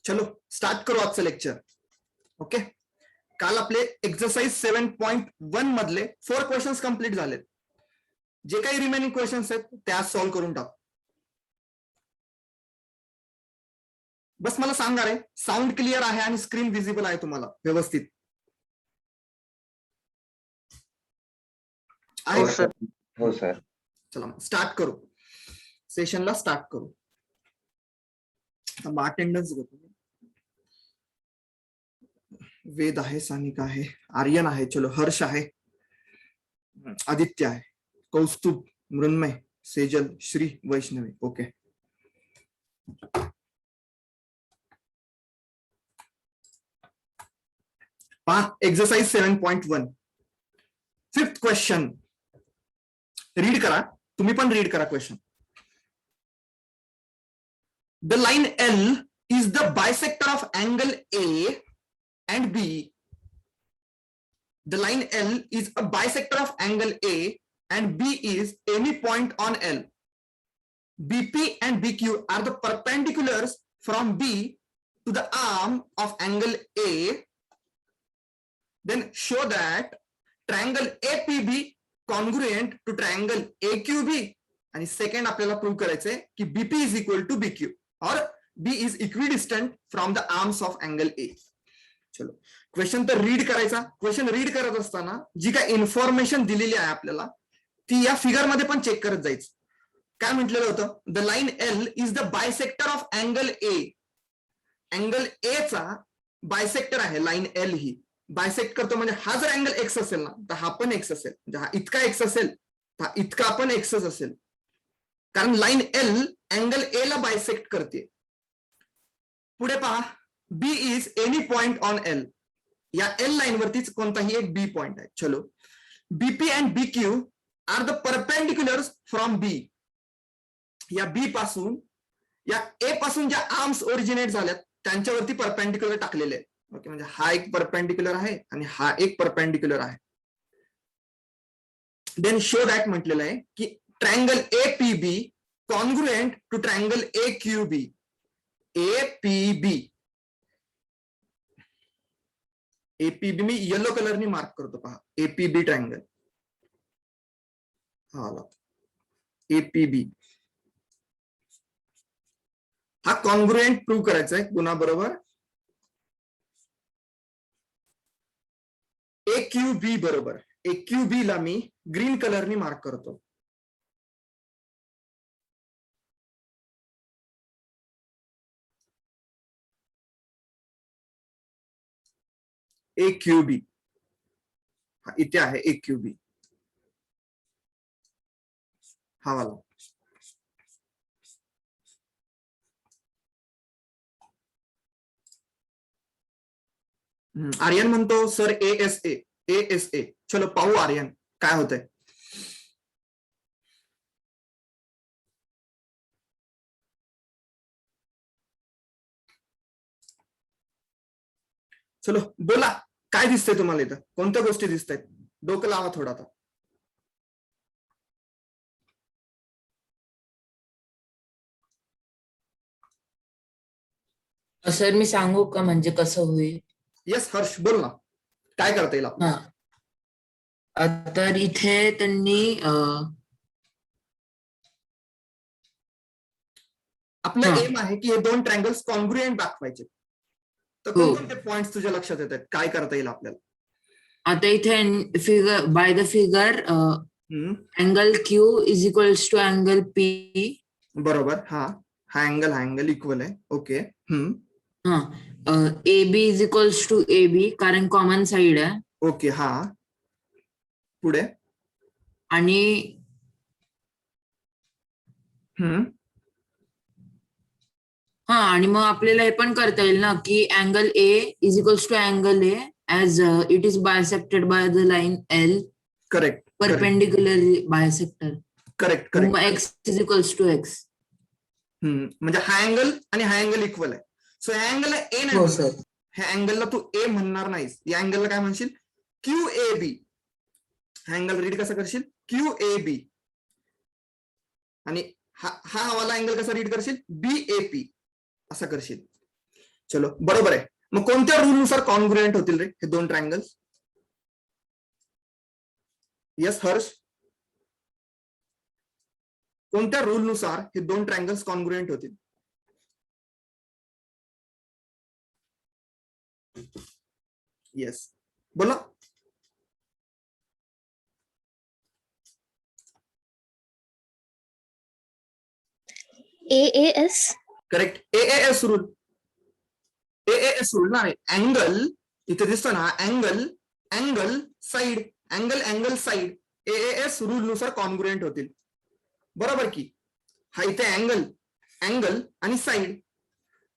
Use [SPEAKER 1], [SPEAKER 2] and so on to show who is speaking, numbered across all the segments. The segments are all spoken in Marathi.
[SPEAKER 1] चलो स्टार्ट करू आजचं लेक्चर. ओके, काल आपले एक्सरसाइज 7.1 मधले 4 क्वेश्चन्स कंप्लीट झालेत. जे काही रिमेनिंग क्वेश्चन्स आहेत ते आज सॉल्व्ह करून टाकू. बस मला सांगा रे, साऊंड क्लिअर आहे आणि स्क्रीन विजिबल आहे तुम्हाला व्यवस्थित? आहे का?
[SPEAKER 2] हो सर.
[SPEAKER 1] चला स्टार्ट करू, सेशनला स्टार्ट करू. अटेंडन्स घेतो. वेद आहे, सानिका आहे, आर्यन आहे, चलो हर्ष आहे, आदित्य आहे, कौस्तुभ, मृण्मय, सेजल, श्री, वैष्णवी. ओके, पहा एक्सरसाइज 7.1 फिफ्थ क्वेश्चन. रीड करा, तुम्ही पण रीड करा question. The line L is the bisector of angle A and B. The line L is a bisector of angle A and B is any point on L. BP and BQ are the perpendiculars from B to the arm of angle A. Then show that triangle APB congruent to triangle AQB. आणि सेकंड आपल्याला प्रूव्ह करायचंय की BP is equal to BQ or B is equidistant from the arms of angle A. चलो क्वेश्चन तर रीड करायचा. क्वेश्चन रीड करत असताना जी काय इन्फॉर्मेशन दिलेली आहे आपल्याला ती या फिगर मध्ये पण चेक करत जायचं. काय म्हटलेलं होतं? The line L is the bisector of angle A. Angle A चा बायसेक्टर आहे लाइन L. ही बायसेक्ट करतो म्हणजे हा जर अँगल एक्स असेल ना तर हा पण एक्स असेल. म्हणजे हा इतका एक्स असेल तर हा इतका पण एक्सच असेल, कारण लाइन L अँगल A ला बायसेक्ट करते. पुढे पहा, B is any point on L. या L लाइन वरतीच कोणताही एक B पॉइंट आहे. चलो, BP and BQ are the perpendiculars from B. या B पासून या A पासून ज्या आर्म्स ओरिजिनेट झाल्यात त्यांच्यावरती परपेंडिक्युलर टाकलेले आहेत. ओके, म्हणजे हा एक परपेंडिक्युलर आहे आणि हा एक परपेंडिक्युलर आहे. देन शो दॅट म्हटलेलं आहे की triangle APB congruent to triangle AQB. APB मी येलो कलरनी मार्क करतो. पहा, APB ट्रायंगल हा APB हा कॉन्ग्रुएंट प्रूव्ह करायचा आहे कोणाबरोबर? AQB बरोबर. AQB ला मी ग्रीन कलरनी मार्क करतो. AQB हा इथे आहे. AQB हा वाला. आर्यन म्हणतो सर ASA. चलो पाहू आर्यन काय होतंय. चलो बोला, काय दिसतंय तुम्हाला इथं? कोणत्या गोष्टी दिसत आहेत? डोकं लावा थोडा. आता
[SPEAKER 3] सर मी सांगू का म्हणजे कसं होईल?
[SPEAKER 1] येस हर्ष बोल ना, काय करता येईल आपल्याला?
[SPEAKER 3] तर इथे त्यांनी
[SPEAKER 1] आपलं एम आहे की हे दोन ट्रायंगल्स कॉन्ग्रुएंट दाखवायचे. तर कोणते पॉइंट्स तुझ्या लक्षात येत आहेत? काय करता येईल आपल्याला?
[SPEAKER 3] आता इथे figure by the figure angle Q is equals to angle P.
[SPEAKER 1] बरोबर. हा अँगल इक्वल आहे. Okay.
[SPEAKER 3] AB is equals to AB कारण कॉमन साइड आहे.
[SPEAKER 1] ओके. हा पुढे
[SPEAKER 3] आणि आणि मग आपल्याला हे पण करता येईल ना की angle A is equals to angle A as it is bisected by the line L.
[SPEAKER 1] Correct.
[SPEAKER 3] Perpendicularly bisector.
[SPEAKER 1] Correct.
[SPEAKER 3] X is equals to X.
[SPEAKER 1] म्हणजे हा अँगल आणि हा अँगल इक्वल आहे. सो ह्या अँगलला A नाही, ह्या अँगलला तू A म्हणणार नाहीस. या अँगलला काय म्हणशील? QAB. हा अँगल रीड कसा करशील? QAB. आणि हा वाला अँगल कसा रीड करशील? BAP असा करशील. चलो बरोबर आहे. मग कोणत्या रूल नुसार कॉन्ग्रुएंट होतील रे हे दोन ट्रायंगल्स? यस हर्ष, कोणत्या रूल नुसार हे दोन ट्रायंगल्स कॉन्ग्रुएंट होतील? येस बोला.
[SPEAKER 2] AAS.
[SPEAKER 1] Correct, AAS rule. AAS rule ना, अँगल इथे दिसतो ना, angle angle side, angle angle side, AAS rule नुसार कॉन्ग्रुएंट होतील. बरोबर की? हा इथे अँगल अँगल आणि साइड.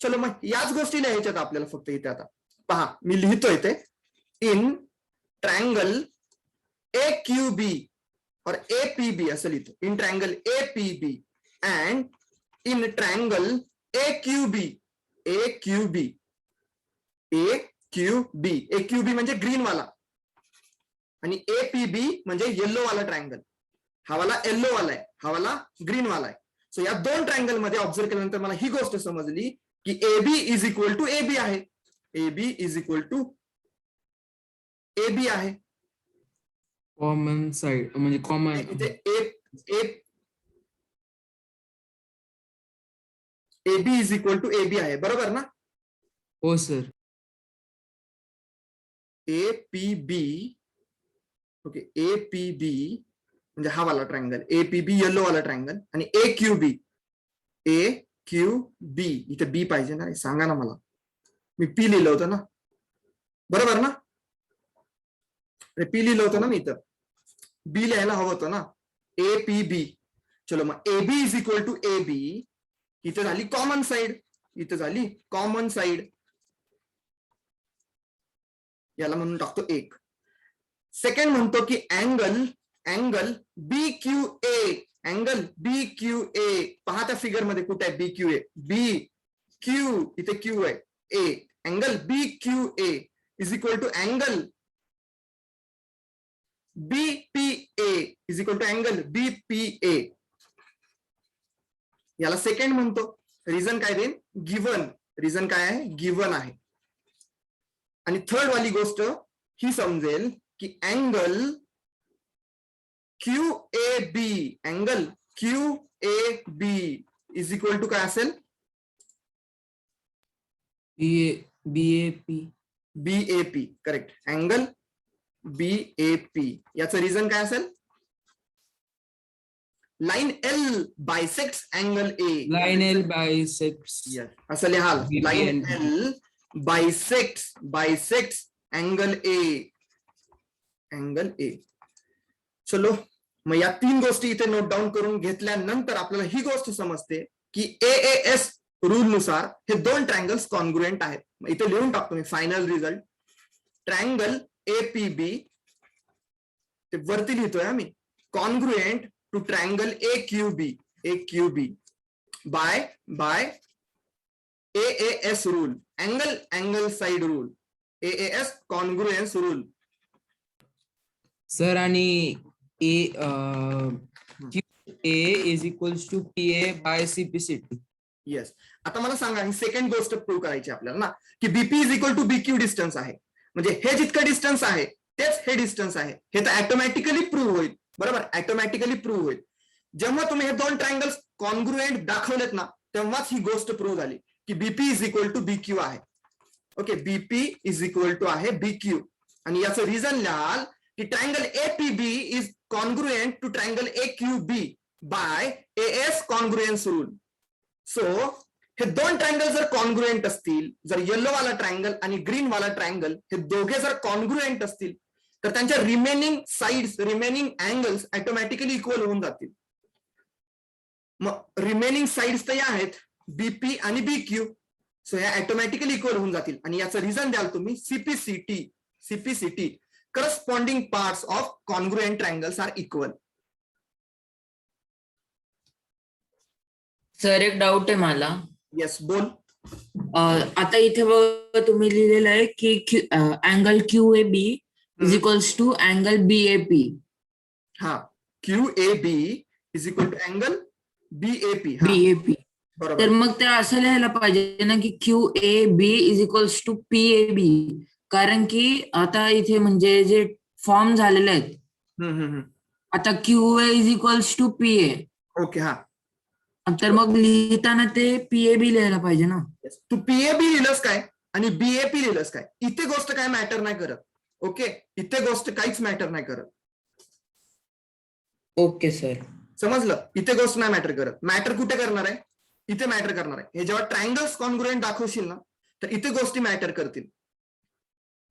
[SPEAKER 1] चलो मग याच गोष्टी लिहायच्यात आपल्याला फक्त इथे. आता पहा मी लिहितोय इथे, इन ट्रायंगल AQB और APB असं लिहितो. In triangle APB and in triangle AQB AQB AQB म्हणजे ग्रीन वाला आणि APB म्हणजे येल्लो वाला ट्रायंगल. हा वाला येल्लो वाला आहे, हा वाला ग्रीन वाला आहे. सो या दोन ट्रायंगल मध्ये ऑब्झर्व केल्यानंतर मला ही गोष्ट समजली की AB is equal to AB आहे. AB is equal to AB आहे.
[SPEAKER 4] कॉमन साइड म्हणजे कॉमन
[SPEAKER 1] इथे AB is equal to AB आहे. बरोबर ना?
[SPEAKER 4] हो सर.
[SPEAKER 1] APB ओके, APB म्हणजे हा वाला ट्रायंगल, APB येल्लो वाला ट्रायंगल आणि AQB इथे B पाहिजे ना, सांगा ना मला. मी P लिहिलं होतं ना, बरोबर ना? P लिहिलं होतं ना मी इथं, B लिहायला हवं होतं ना. APB. चलो मग AB is equal to AB. इथे झाली कॉमन साइड, इथे झाली कॉमन साइड. याला म्हणून टाकतो 1. सेकंड म्हणतो की angle angle BQA, angle BQA. पहा त्या फिगर मध्ये कुठे आहे BQA? BQ इथे Q आहे, A. Angle BQA is equal to angle BPA is equal to angle BPA. याला सेकंड म्हणतो. रिझन काय देईन? गिवन. रिझन काय आहे? गिवन आहे. आणि थर्ड वाली गोष्ट ही समजेल की angle QAB, angle QAB is equal to काय असेल? BAP. Correct, angle BAP. याचं रिझन काय असेल? Line L bisects angle A.
[SPEAKER 4] Line L bisects.
[SPEAKER 1] असं लिहाल,
[SPEAKER 4] BPL.
[SPEAKER 1] Line L bisects angle A. चलो मग या तीन गोष्टी इथे नोट डाऊन करून घेतल्यानंतर आपल्याला ही गोष्ट समजते की AAS रूल नुसार हे दोन ट्रायंगल्स कॉन्ग्रुएंट आहेत. इथे लिहून टाकतो मी फायनल रिझल्ट. ट्रायंगल APB ते वरती लिहितोय आम्ही, congruent to triangle AQB by AAS rule, angle side rule, AAS congruence rule.
[SPEAKER 4] Sir आणि QA is equals to PA by CPCT.
[SPEAKER 1] Yes. आता मला सांगा, ही सेकंड गोष्ट प्रूव्ह करायची आपल्याला ना, की BP is equal to BQ distance आहे. म्हणजे हे जितकं डिस्टन्स आहे तेच हे डिस्टन्स आहे. हे तर ऑटोमॅटिकली प्रूव्ह होईल. बरोबर, ऑटोमॅटिकली प्रूव्ह होईल. जेव्हा तुम्ही हे दोन ट्रायंगल्स कॉन्ग्रुएंट दाखवलेत ना, तेव्हाच ही गोष्ट प्रूव्ह झाली की BP is equal to BQ आहे. Okay, BP is equal to आहे BQ. आणि याचं रिझन लिहाल की triangle APB is congruent to triangle AQB by AS congruence rule. So हे दोन ट्रायंगल जर कॉन्ग्रुएंट असतील, जर येलो वाला ट्रायंगल आणि ग्रीन वाला ट्रायंगल हे दोघे जर कॉन्ग्रुएंट असतील, तर त्यांच्या remaining sides, remaining angles automatically equal होऊन जातील. मग रिमेनिंग साइड्स तर या आहेत BP आणि BQ. सो ह्या ऑटोमॅटिकली इक्वल होऊन जातील. आणि याचं रिझन द्याल तुम्ही CPCT, corresponding parts of congruent triangles are equal.
[SPEAKER 3] Sir एक डाऊट आहे मला.
[SPEAKER 1] येस बोल.
[SPEAKER 3] आता इथे बघा तुम्ही लिहिलेलं आहे की angle QAB is equals to angle BAP.
[SPEAKER 1] हा, QAB is equal to angle BAP.
[SPEAKER 3] BAP.
[SPEAKER 1] बरोबर.
[SPEAKER 3] तर मग ते असं लिहायला पाहिजे ना की QAB is equals to PAB, कारण की आता इथे म्हणजे जे फॉर्म झालेले आहेत, आता QA is equals to PA,
[SPEAKER 1] okay. हा,
[SPEAKER 3] तर मग लिहिताना ते PAB लिहायला पाहिजे ना.
[SPEAKER 1] तू PAB लिहिलंस काय आणि BAP लिहिलंस काय, इथे गोष्ट काय मॅटर नाही करत. ओके, इथे गोष्ट काहीच मॅटर नाही करत.
[SPEAKER 3] Okay sir.
[SPEAKER 1] समजलं, इथे गोष्ट नाही मॅटर करत. मॅटर कुठे करणार आहे, इथे मॅटर करणार आहे. हे जेव्हा ट्रायंगल्स कॉन्ग्रुएंट दाखवशील ना, तर इथे गोष्टी मॅटर करतील.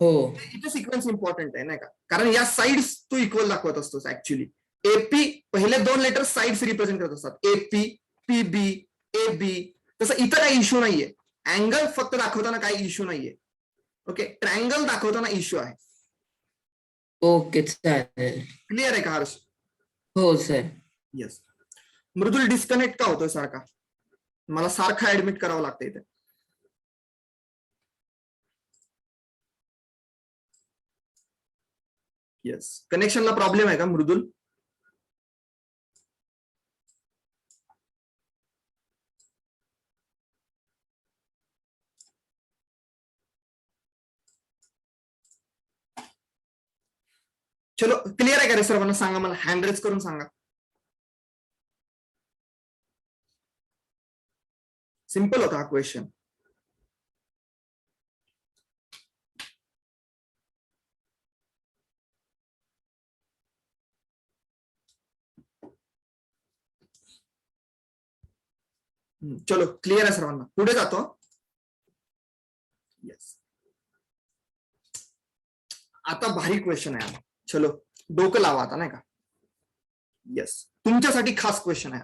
[SPEAKER 3] हो,
[SPEAKER 1] इथे सिक्वेन्स इम्पॉर्टंट आहे नाही का, कारण या साइड्स तू इक्वल दाखवत असतोस. ऍक्च्युली AP पहिले 2 लेटर साइड्स रिप्रेझेंट करत असतात, AP, PB, AB. तसं इथं काही इश्यू नाहीये. अँगल फक्त दाखवताना काही इश्यू नाहीये. ओके, ट्रायंगल दाखवताना इश्यू आहे.
[SPEAKER 3] ओके चालेल.
[SPEAKER 1] क्लिअर आहे का हर्ष?
[SPEAKER 3] हो सर.
[SPEAKER 1] येस. मृदुल डिस्कनेक्ट का होतोय सारखा, मला सारखा ऍडमिट करावं लागतं इथे. येस, कनेक्शनला प्रॉब्लेम आहे का मृदुल? चलो, क्लिअर आहे का रे सर्वांना? सांगा मला, हँड रेज करून सांगा. सिंपल होता हा क्वेश्चन. चलो, क्लिअर आहे सर्वांना, पुढे जातो. येस, आता भारी क्वेश्चन आहे. चलो, डोकं लावा आता नाही का. येस, तुमच्यासाठी खास क्वेश्चन आहे.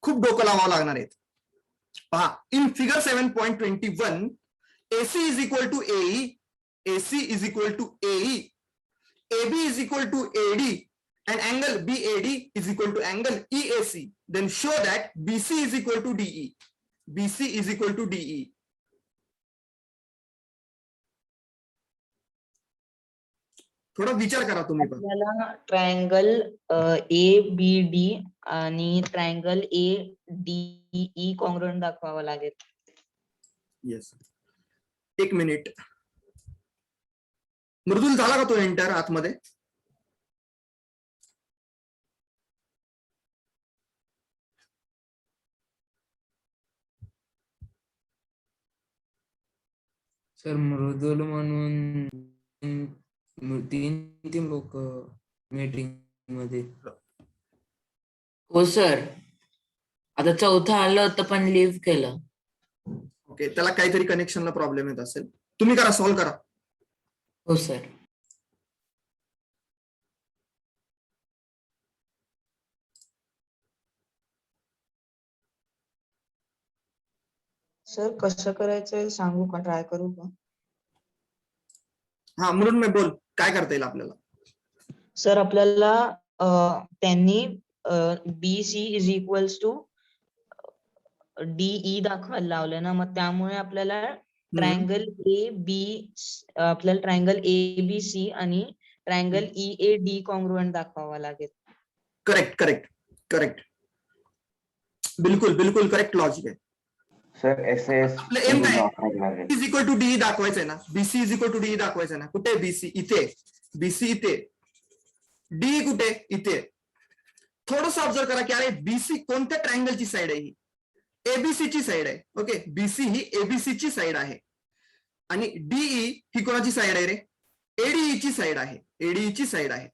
[SPEAKER 1] खूप डोकं लावावं लागणार आहे. पहा, in figure 7.21 AC is equal to AE, AC is equal to AE, AB is equal to AD, and angle BAD is equal to angle EAC. Then show that BC is equal to DE. BC is equal to DE. थोडा विचार करा तुम्ही पण.
[SPEAKER 2] आपल्याला ट्रायंगल ABD आणि ट्रायंगल ADE कॉन्ग्रुएंट दाखवावा लागेल.
[SPEAKER 1] येस, एक मिनिट. मृदुल झाला का तो एंटर आतमध्ये?
[SPEAKER 4] सर मृदुल म्हणून तीन लोक मीटिंग मध्ये.
[SPEAKER 3] हो सर, आता चौथा आलं होतं पण लिव्ह केलं.
[SPEAKER 1] ओके, त्याला काहीतरी कनेक्शनला प्रॉब्लेम येत असेल. तुम्ही करा, सॉल्व्ह करा.
[SPEAKER 3] हो सर.
[SPEAKER 2] सर कसं करायचंय सांगू का, ट्राय करू का?
[SPEAKER 1] हा, म्हणून मी बोल, काय करता येईल आपल्याला?
[SPEAKER 2] सर आपल्याला त्यांनी BC is equals to DE दाखवायला लावलं ना, मग त्यामुळे आपल्याला ट्रायंगल आपल्याला ट्रायंगल ABC आणि ट्रायंगल EAD कॉन्ग्रुएंट दाखवावा लागेल.
[SPEAKER 1] करेक्ट करेक्ट करेक्ट, बिलकुल बिलकुल करेक्ट लॉजिक आहे.
[SPEAKER 5] सर SS
[SPEAKER 1] आपलं एम काय इज इक्वल टू DE दाखवायचंय ना, BC is equal to DE दाखवायचंय ना. कुठे BC? इथे. BC इथे. DE कुठे? इथे. थोडस ऑब्झर्व करा की अरे BC कोणत्या ट्रायंगलची साइड आहे? ही ABC ची साइड आहे. ओके, BC ही ABC ची साइड आहे आणि DE ही कोणाची साइड आहे रे? ADE ची साइड आहे. ADE ची साइड आहे.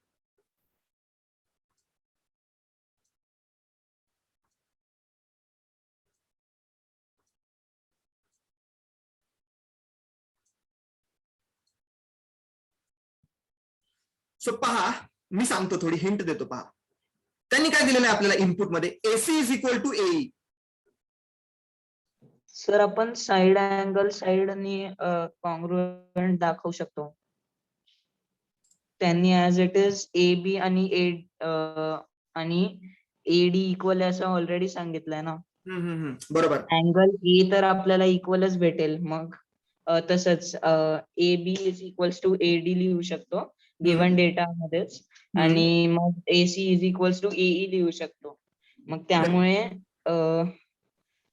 [SPEAKER 1] सो पहा, मी सांगतो, थोडी हिंट देतो. पहा, त्यांनी काय दिलेलं आहे आपल्याला इनपुट मध्ये? AC is equal to AE.
[SPEAKER 2] Sir आपण साइड अँगल साइड आणि कॉन्ग्रुएंट दाखवू शकतो. त्यांनी ऍज इट इज AB आणि AD इक्वल असं ऑलरेडी सांगितलंय ना.
[SPEAKER 1] बरोबर.
[SPEAKER 2] अँगल A तर आपल्याला इक्वलच भेटेल. मग तसंच AB is equals to AD लिहू शकतो गिव्हन डेटा मध्येच, आणि मग AC is equals to AE लिहू शकतो. मग त्यामुळे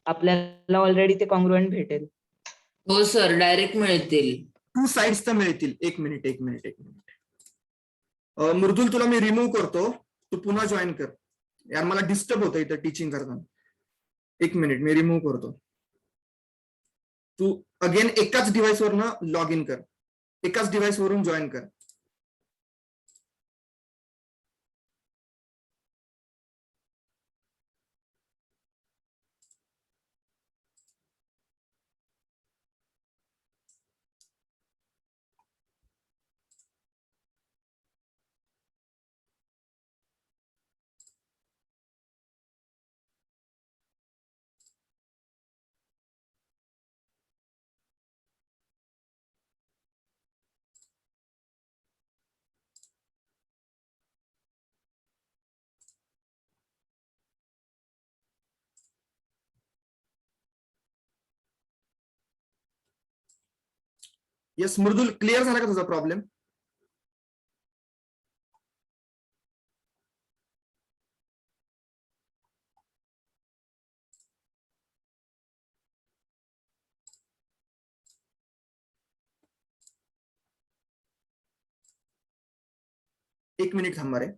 [SPEAKER 2] आपल्याला ऑलरेडी ते कॉन्ग्रुएंट भेटेल.
[SPEAKER 3] हो सर, डायरेक्ट मिळतील.
[SPEAKER 1] टू साइड्स तर मिळतील. एक मिनिट. मृदुल, तुला मी रिमूव्ह करतो, तू पुन्हा जॉईन कर. यार मला डिस्टर्ब होतं इथं टीचिंग करताना. एक मिनिट, मी रिमूव्ह करतो. तू अगेन एकाच डिव्हाइस वरनं लॉग इन कर, एकाच डिव्हाइस वरून जॉईन कर. येस मृदुल, क्लिअर झाला का तुझा प्रॉब्लेम? एक मिनिट थांबा रे.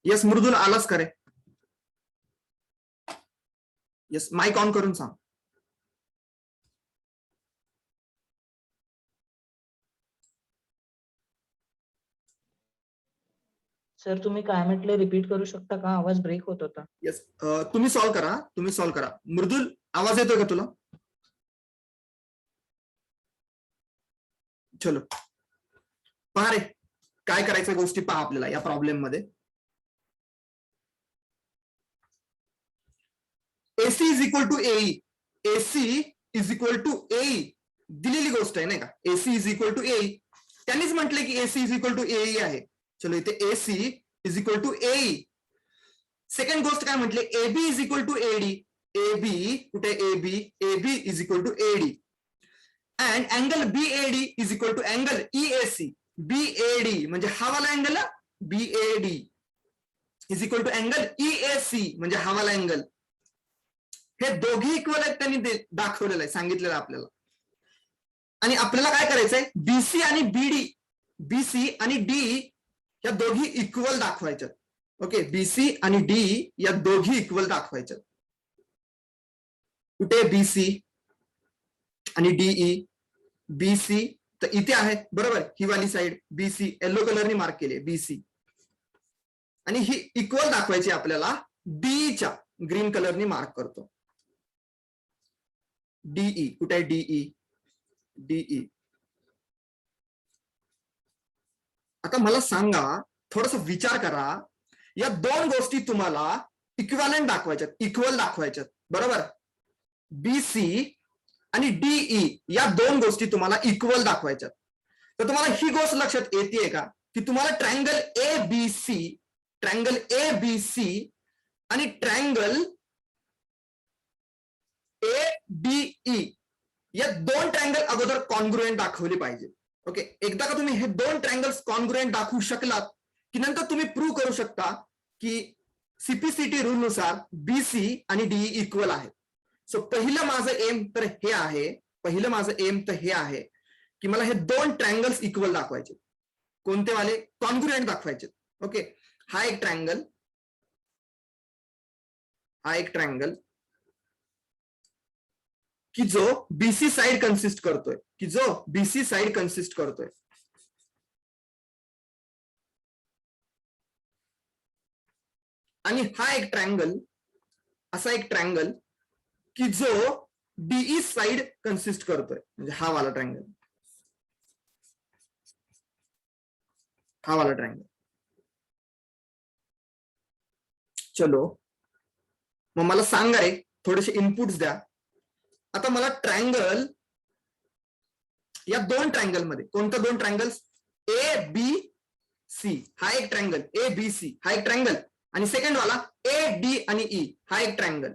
[SPEAKER 1] येस मृदुल, आलाच करे. येस, माईक ऑन करून सांग.
[SPEAKER 2] सर तुम्ही काय म्हटले रिपीट करू शकता का? आवाज ब्रेक होत होता.
[SPEAKER 1] येस, तुम्ही सॉल्व्ह करा. मृदुल, आवाज येतोय का तुला? चलो पहा रे, काय करायच्या गोष्टी पहा आपल्याला या प्रॉब्लेम मध्ये. AC is equal to A E. AC is equal to A E दिलेली गोष्ट आहे नाही का? AC is equal to A E. त्यांनीच म्हटलंय की AC is equal to A E आहे. चलो इथे AC is equal to A E. Second गोष्ट काय म्हटले? AB is equal to A D. AB कुठे? AB is equal to A D. And angle BAD is equal to angle EAC. BAD म्हणजे हा वाला angle, BAD is equal to angle EAC म्हणजे हा वाला अँगल. हे दोघी इक्वल आहेत, त्यांनी दाखवलेलं आहे, सांगितलेलं आपल्याला. आणि आपल्याला काय करायचंय? BC आणि BD, BC आणि D या दोघी इक्वल दाखवायच्या. ओके, BC आणि D या दोघी इक्वल दाखवायच्या. कुठे BC आणि DE? BC तर इथे आहे बरोबर, ही वाली साइड BC येलो कलरने मार्क केली BC. आणि ही इक्वल दाखवायची आपल्याला DE च्या, ग्रीन कलरने मार्क करतो. DE कुठे आहे? DE. आता मला सांगा, थोडस विचार करा, या दोन गोष्टी तुम्हाला इक्विव्हॅलेंट दाखवायच्यात, इक्वल दाखवायच्यात बरोबर. BC आणि DE या दोन गोष्टी तुम्हाला इक्वल दाखवायच्यात. तर तुम्हाला ही गोष्ट लक्षात येते का की तुम्हाला ट्रायंगल ABC आणि ट्रायंगल ADE या दोन ट्रायंगल अगोदर कॉन्ग्रुएंट दाखवले पाहिजे. ओके, एकदा का तुम्ही हे दोन ट्रायंगल्स कॉन्ग्रुएंट दाखवू शकलात की नंतर तुम्ही प्रूव्ह करू शकता की CPCT रूल नुसार BC आणि DE इक्वल आहे. सो पहिलं माझं एम तर हे आहे की मला हे दोन ट्रायंगल्स इक्वल दाखवायचे. कोणते वाले? कॉन्ग्रुएंट दाखवायचे. ओके, हा एक ट्रायंगल की जो BC साइड कन्सिस्ट करतोय, आणि हा एक ट्रायंगल, असा एक ट्रायंगल की जो DE साइड कन्सिस्ट करतोय, म्हणजे हा वाला ट्रायंगल. हा वाला ट्रायंगल. चलो मग मला सांगा रे, थोडेसे इनपुट्स द्या. आता मला ट्रायंगल, या दोन ट्रायंगल मध्ये, कोणत्या दोन ट्रायंगल्स, ए बी सी हा एक ट्रायंगल, ए बी सी हा एक ट्रायंगल, आणि सेकंड वाला ए डी आणि ई हा एक ट्रायंगल.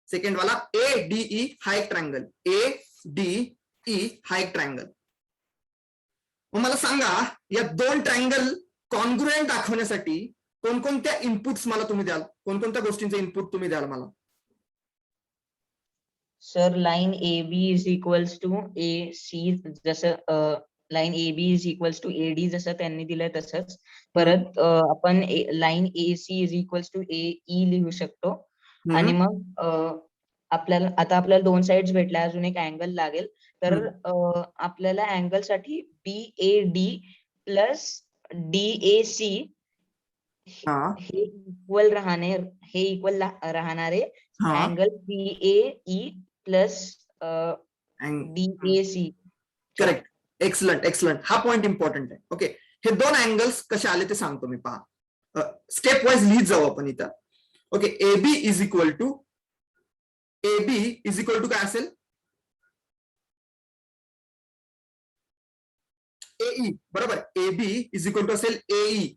[SPEAKER 1] सेकंड वाला ए डी ई हा एक ट्रायंगल, ए डी ई हा एक ट्रायंगल. मग मला सांगा, या दोन ट्रायंगल कॉन्ग्रुएंट दाखवण्यासाठी कोणकोणत्या इनपुट्स मला तुम्ही द्याल, कोणकोणत्या गोष्टींचे इनपुट तुम्ही द्याल मला?
[SPEAKER 2] Sir line A B is equals to A C, जसं line A B is equals to A D जसं त्यांनी दिलंय तसंच. परत आपण line A C is equals to A E लिहू शकतो. आणि मग आपल्याला दोन साइड्स भेटल्या, अजून एक अँगल लागेल. तर आपल्याला अँगल साठी B A D plus D A C हे इक्वल राहणारे angle B A E plus D A C.
[SPEAKER 1] Correct, excellent excellent. हा पॉइंट इम्पॉर्टंट आहे. ओके, हे दोन अँगल्स कसे आले ते सांगतो मी, पहा. स्टेप वाईज लिहित जाऊ आपण इथं. Okay, A B is equal to काय असेल, एई, बरोबर. A B is equal to असेल एई.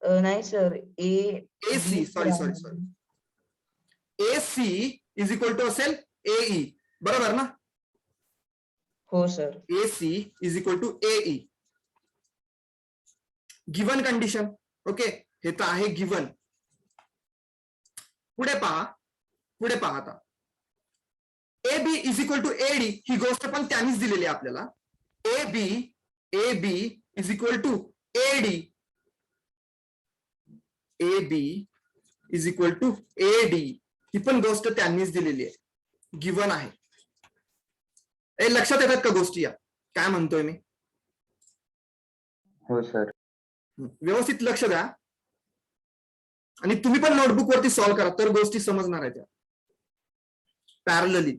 [SPEAKER 2] नाही sir,
[SPEAKER 1] A C, sorry, A C is equal to असेल एई, बरोबर ना?
[SPEAKER 2] हो sir.
[SPEAKER 1] A C is equal to A E. Given condition. Okay, हे तर आहे गिवन. पुढे पहा आता. A B is equal to A D ही गोष्ट पण त्यांनीच दिलेली आहे आपल्याला. A B is equal to A D. A B is equal to A D ही पण गोष्ट त्यांनीच दिलेली आहे, गिवन आहे. लक्षात येतात का गोष्टी या, काय म्हणतोय मी?
[SPEAKER 5] हो सर.
[SPEAKER 1] व्यवस्थित लक्ष द्या, आणि तुम्ही पण नोटबुक वरती सॉल्व्ह करा, तर गोष्टी समजणार आहेत त्या पॅरलली.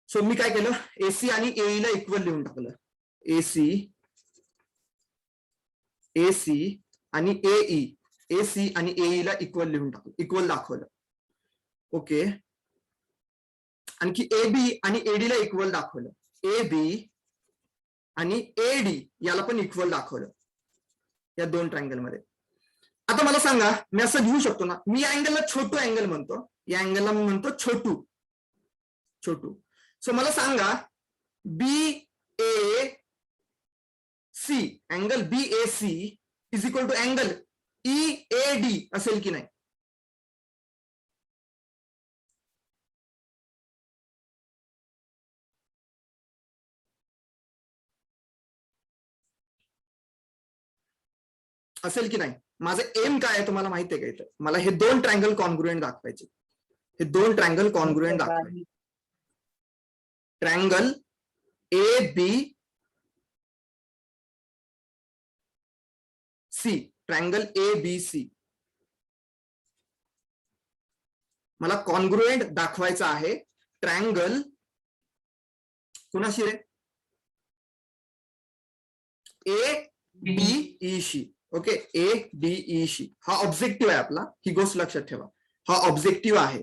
[SPEAKER 1] सो मी काय केलं, एसी आणि एई ला इक्वल लिहून टाकलं. एसी आणि एई, एसी आणि एई ला इक्वल लिहून टाकलं, इक्वल दाखवलं. ओके, आणखी ए बी आणि एडी ला इक्वल दाखवलं. ए बी आणि एडी याला पण इक्वल दाखवलं या दोन ट्रायंगल मध्ये. आता मला सांगा, मी असं लिहू शकतो ना, मी या अँगलला छोटू अँगल म्हणतो, या अँगलला मी म्हणतो छोटू. सो मला सांगा, B A C, angle B A C is equal to angle E A D असेल की नाही? असेल की नाही? माझं एम काय आहे तुम्हाला माहिती आहे का? इथं मला हे दोन ट्रायंगल कॉन्ग्रुएंट दाखवायचे, हे दोन ट्रायंगल कॉन्ग्रुएंट दाखवायचे. Triangle A B C, triangle A B C मला कॉन्ग्रुएंट दाखवायचा आहे. ट्रायंगल कुणाशी रे? ए डी ई शी. ओके, ए डी ई शी. हा ऑब्जेक्टिव्ह आहे आपला, ही गोष्ट लक्षात ठेवा. हा ऑब्जेक्टिव्ह आहे.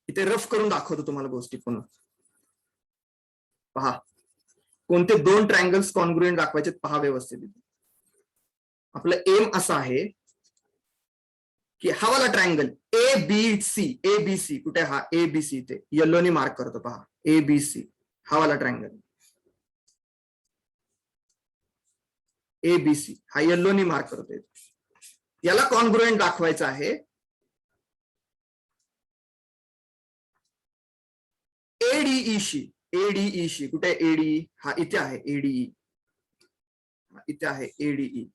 [SPEAKER 1] इथे रफ करून दाखवतो तुम्हाला गोष्टी पुन्हा. पहा, कोणते दोन ट्रायंगल्स कॉन्ग्रुएंट दाखवायचे पहा व्यवस्थित. आपलं एम असं आहे की हा वाला ट्रायंगल ए बी सी, कुठे हा ए बी सी, ते येल्लोनी मार्क करतो पहा, ए बी सी हा वाला ट्रायंगल, ए बी सी हा येल्लोनी मार्क करतोय, याला कॉन्ग्रुएंट दाखवायचं आहे एडीई शी. कुठे एडीई? हा इथे आहे एडीई, इथे आहे एडीई.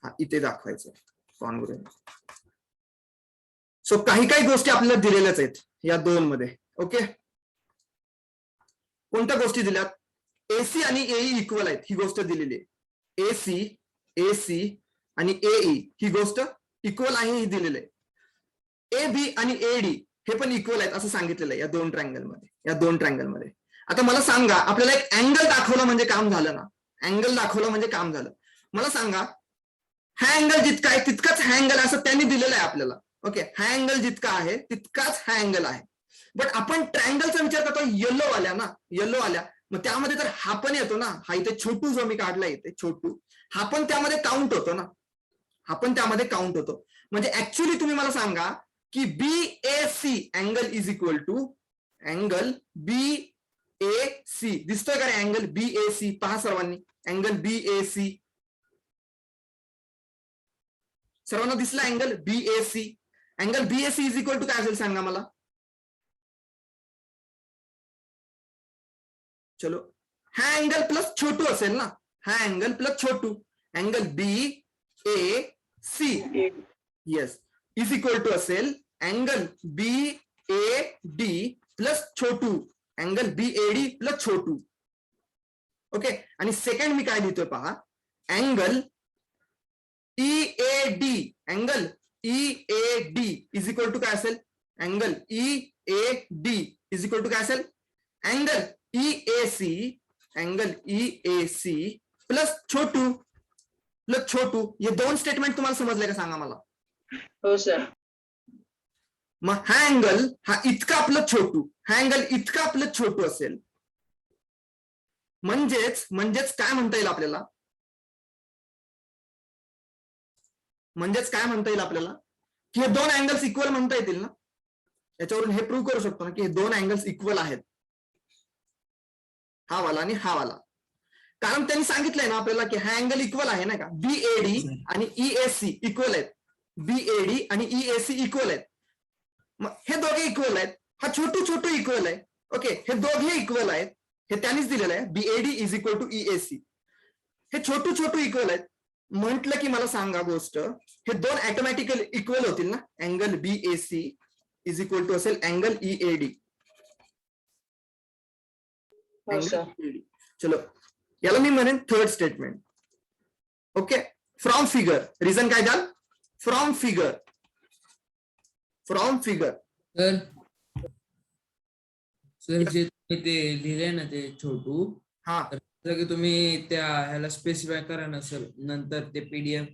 [SPEAKER 1] हा इथे दाखवायचं कॉन्ग्रुएंट. सो काही गोष्टी आपल्याला दिलेल्याच आहेत या दोन मध्ये. ओके, कोणत्या गोष्टी दिल्यात? एसी आणि एई इक्वल आहेत ही गोष्ट दिलेली आहे. एसी आणि AE ही गोष्ट इक्वल आहे हे दिलेलं आहे. AB आणि AD हे पण इक्वल आहेत असं सांगितलेलं आहे या दोन ट्रायंगल मध्ये. आता मला सांगा, आपल्याला एक अँगल दाखवला म्हणजे काम झालं ना. अँगल दाखवलं म्हणजे काम झालं. मला सांगा, हा अँगल जितका आहे तितकाच हा अँगल असं त्यांनी दिलेलं आहे आपल्याला. ओके, हा अँगल जितका आहे तितकाच हा अँगल आहे. बट आपण ट्रायंगलचा विचार करतो येलो वाल्या, मग त्यामध्ये तर हा पण येतो ना. हा इथे छोटू जो मी काढला इथे छोटू, हा पण त्यामध्ये काउंट होतो ना. म्हणजे ऍक्च्युली तुम्ही मला सांगा की BAC angle is equal to angle BAC. दिसतोय का रे अँगल BAC? पहा सर्वांनी, अँगल BAC सर्वांना दिसला angle BAC. Angle BAC is equal to काय असेल सांगा मला. चलो, हा अँगल प्लस छोटू असेल ना. हा अँगल प्लस छोटू, angle BAC yes is equal to असेल अँगल BAD प्लस छोटू, अँगल BAD प्लस छोटू. ओके, आणि सेकंड मी काय लिहितोय पहा, angle EAD is equal to काय असेल. Angle EAD is equal to काय असेल. अँगल EAC प्लस छोटू. हे दोन स्टेटमेंट तुम्हाला समजले का सांगा मला.
[SPEAKER 2] हो सर.
[SPEAKER 1] मग हा अँगल हा इतका आपलं छोटू, हा अँगल इतका आपलं छोटू असेल. म्हणजेच काय म्हणता येईल आपल्याला, की हे दोन अँगल्स इक्वल म्हणता येतील ना. याच्यावरून हे प्रूव्ह करू शकतो ना की हे दोन अँगल्स इक्वल आहेत, हा वाला आणि हा वाला. कारण त्यांनी सांगितलंय ना आपल्याला की हा अँगल इक्वल आहे ना का. BAD आणि EAC इक्वल आहेत. BAD आणि EAC इक्वल आहेत. मग हे दोघे इक्वल आहेत. हा छोटू इक्वल आहे. ओके, हे दोघे इक्वल आहेत. हे त्यांनीच दिलेलं आहे. BAD is equal to EAC. हे छोटू इक्वल आहेत. म्हटलं की मला सांगा गोष्ट, हे दोन ऑटोमॅटिकली इक्वल होतील ना. Angle BAC is equal to असेल अँगल EAD. चलो, याला मी म्हणेन third statement. Okay, from figure. Reason काय द्याल. फ्रॉम फिगर
[SPEAKER 4] सर जे तुम्ही ते लिहिले ना ते छोटू,
[SPEAKER 1] हा
[SPEAKER 4] तर की तुम्ही त्या ह्याला स्पेसिफाय करा ना सर. नंतर ते PDF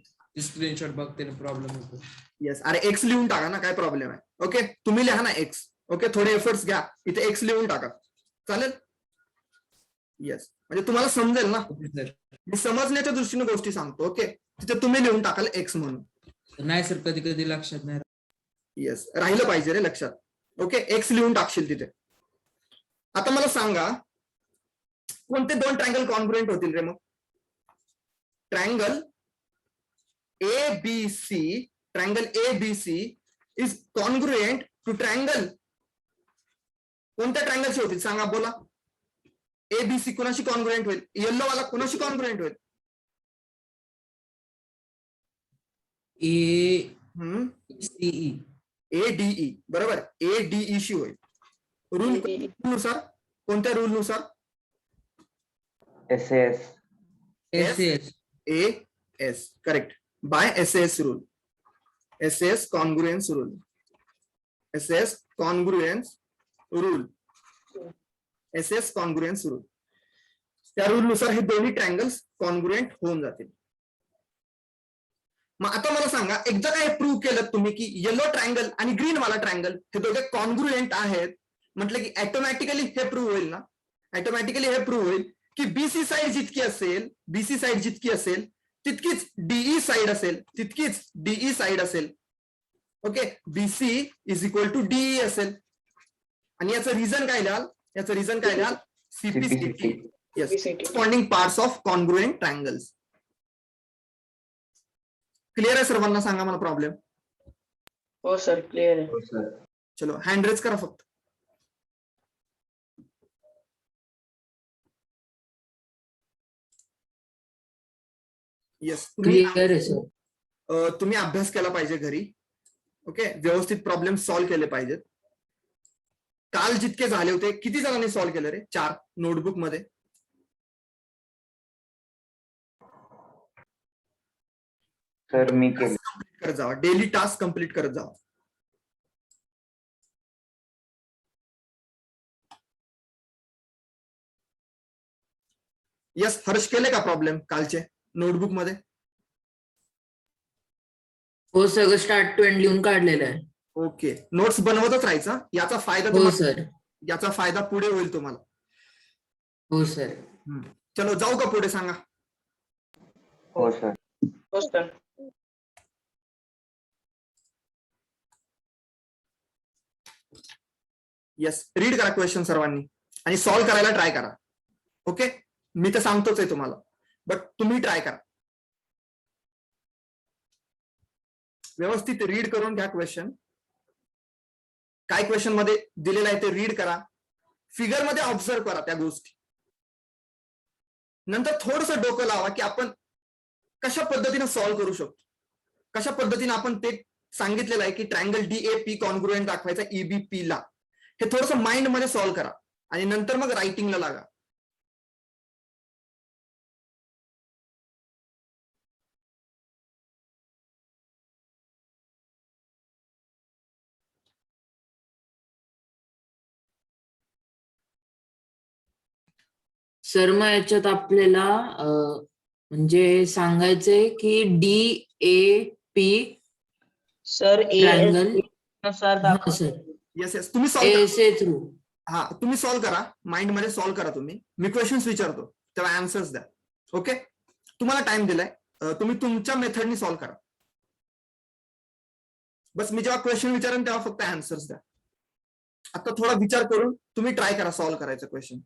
[SPEAKER 4] स्क्रीनशॉट बघते ना प्रॉब्लेम होतो.
[SPEAKER 1] येस, अरे एक्स लिहून टाका ना, काय प्रॉब्लेम आहे. ओके, तुम्ही लिहा ना एक्स. ओके, थोडे एफर्ट्स घ्या, इथे एक्स लिहून टाका, चालेल. येस, म्हणजे तुम्हाला समजेल ना.
[SPEAKER 4] सर
[SPEAKER 1] मी समजण्याच्या दृष्टीने गोष्टी सांगतो. ओके, तिथे तुम्ही लिहून टाकाल एक्स म्हणून.
[SPEAKER 4] नाही सर, कधी कधी लक्षात नाही.
[SPEAKER 1] येस, राहिलं पाहिजे रे लक्षात. ओके, एक्स लिहून टाकशील तिथे. आता मला सांगा, कोणते दोन ट्रायंगल कॉन्ग्रुएंट होतील रे मग. Triangle ABC is congruent to triangle. कोणत्या ट्रायंगलचे होतील सांगा, बोला. ABC कोणाशी कॉन्ग्रुएंट होईल. येल्लो वाला कोणाशी कॉन्ग्रुएंट होईल. ADE बरोबर, ADE शी होईल. रूल नुसार, कोणत्या रूल नुसार.
[SPEAKER 5] SAS.
[SPEAKER 1] SAS correct, by SAS rule. SAS congruence rule. त्या रूल नुसार हे दोन्ही ट्रायंगल्स कॉन्ग्रुएंट होऊन जातील. मग आता मला सांगा, एकदा काय प्रूव्ह केलं तुम्ही की येलो ट्रायंगल आणि ग्रीन वाला ट्रायंगल हे दोघे कॉन्ग्रुएंट आहेत, म्हटलं की ऑटोमॅटिकली हे प्रूव्ह होईल ना. ऑटोमॅटिकली हे प्रूव्ह होईल की BC साइड जितकी असेल तितकीच DE साइड असेल. Okay, BC is equal to DE असेल. आणि याचं रिझन काय द्याल. CPCT. Yes, corresponding parts of congruent triangles. Clear आहे सर्वांना, सांगा मला प्रॉब्लेम.
[SPEAKER 2] हो सर, क्लिअर आहे.
[SPEAKER 5] हो सर.
[SPEAKER 1] चलो, हँड रेज करा फक्त. येस,
[SPEAKER 3] क्लिअर आहे सर.
[SPEAKER 1] तुम्ही अभ्यास केला पाहिजे घरी. ओके, व्यवस्थित प्रॉब्लेम सॉल्व्ह केले पाहिजेत. काल जितके झाले होते, किती जणांनी सॉल्व्ह केले रे. 4 नोटबुक मध्ये.
[SPEAKER 5] सर मी केले.
[SPEAKER 1] कंप्लीट करत जावा, डेली टास्क कंप्लीट करत जावा. यस, हर्ष केले का प्रॉब्लेम कालचे नोटबुक मध्ये?
[SPEAKER 3] हो सगळं स्टार्ट टू एंड लिहून काढलेलं आहे.
[SPEAKER 1] ओके, नोट्स बनवतच राहायचा. याचा फायदा
[SPEAKER 3] हो
[SPEAKER 1] तुम्हाला,
[SPEAKER 3] सर.
[SPEAKER 1] याचा फायदा पुढे होईल तुम्हाला.
[SPEAKER 3] हो सर.
[SPEAKER 1] चलो जाऊ का पुढे, सांगा.
[SPEAKER 5] हो सर.
[SPEAKER 2] हो सर.
[SPEAKER 1] येस, रीड करा क्वेश्चन सर्वांनी आणि सॉल्व्ह करायला ट्राय करा. ओके, मी तर सांगतोच आहे तुम्हाला, बट तुम्ही ट्राय करा. व्यवस्थित रीड करून घ्या क्वेश्चन. काय क्वेश्चन मध्ये दिलेलं आहे ते रीड करा. फिगर मध्ये ऑब्झर्व करा त्या गोष्टी. नंतर थोडंसं डोकं लावा की आपण कशा पद्धतीने सॉल्व्ह करू शकतो, कशा पद्धतीने आपण ते सांगितलेलं आहे की ट्रायंगल DAP कॉन्ग्रुएंट दाखवायचा EBP ला. हे थोडंसं माइंड मध्ये सॉल्व्ह करा आणि नंतर मग रायटिंगला लागा.
[SPEAKER 3] सर मग याच्यात आपल्याला म्हणजे सांगायचंय की DAP
[SPEAKER 2] सर
[SPEAKER 3] ट्रायंगल.
[SPEAKER 2] नुसार
[SPEAKER 3] हा
[SPEAKER 2] दाखवा.
[SPEAKER 3] सर.
[SPEAKER 1] येस येस, तुम्ही सॉल्व्ह करा.
[SPEAKER 3] ASA through.
[SPEAKER 1] हा, तुम्ही सॉल्व्ह करा, माइंड मध्ये सॉल्व्ह करा. तुम्ही, मी क्वेश्चन्स विचारतो तेव्हा आन्सर्स द्या. ओके, तुम्हाला टाइम दिलाय, तुम्ही तुमच्या मेथडनी सॉल्व्ह करा. बस मी जेव्हा क्वेश्चन विचारेन तेव्हा फक्त आन्सर्स द्या. आता थोडा विचार करून तुम्ही ट्राय करा सॉल्व्ह करायचं क्वेश्चन.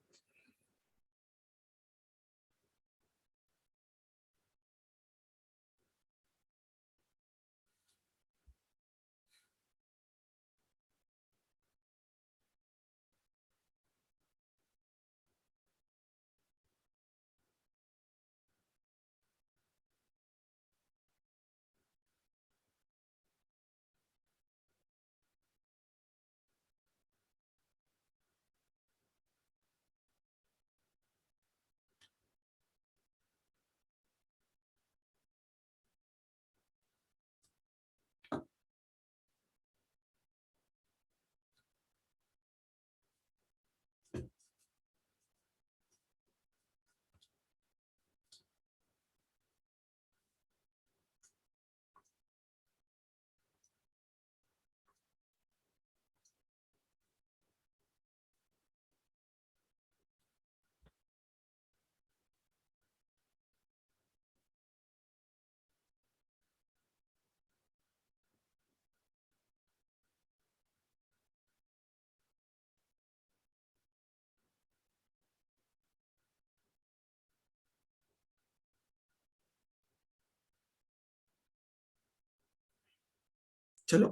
[SPEAKER 1] चलो,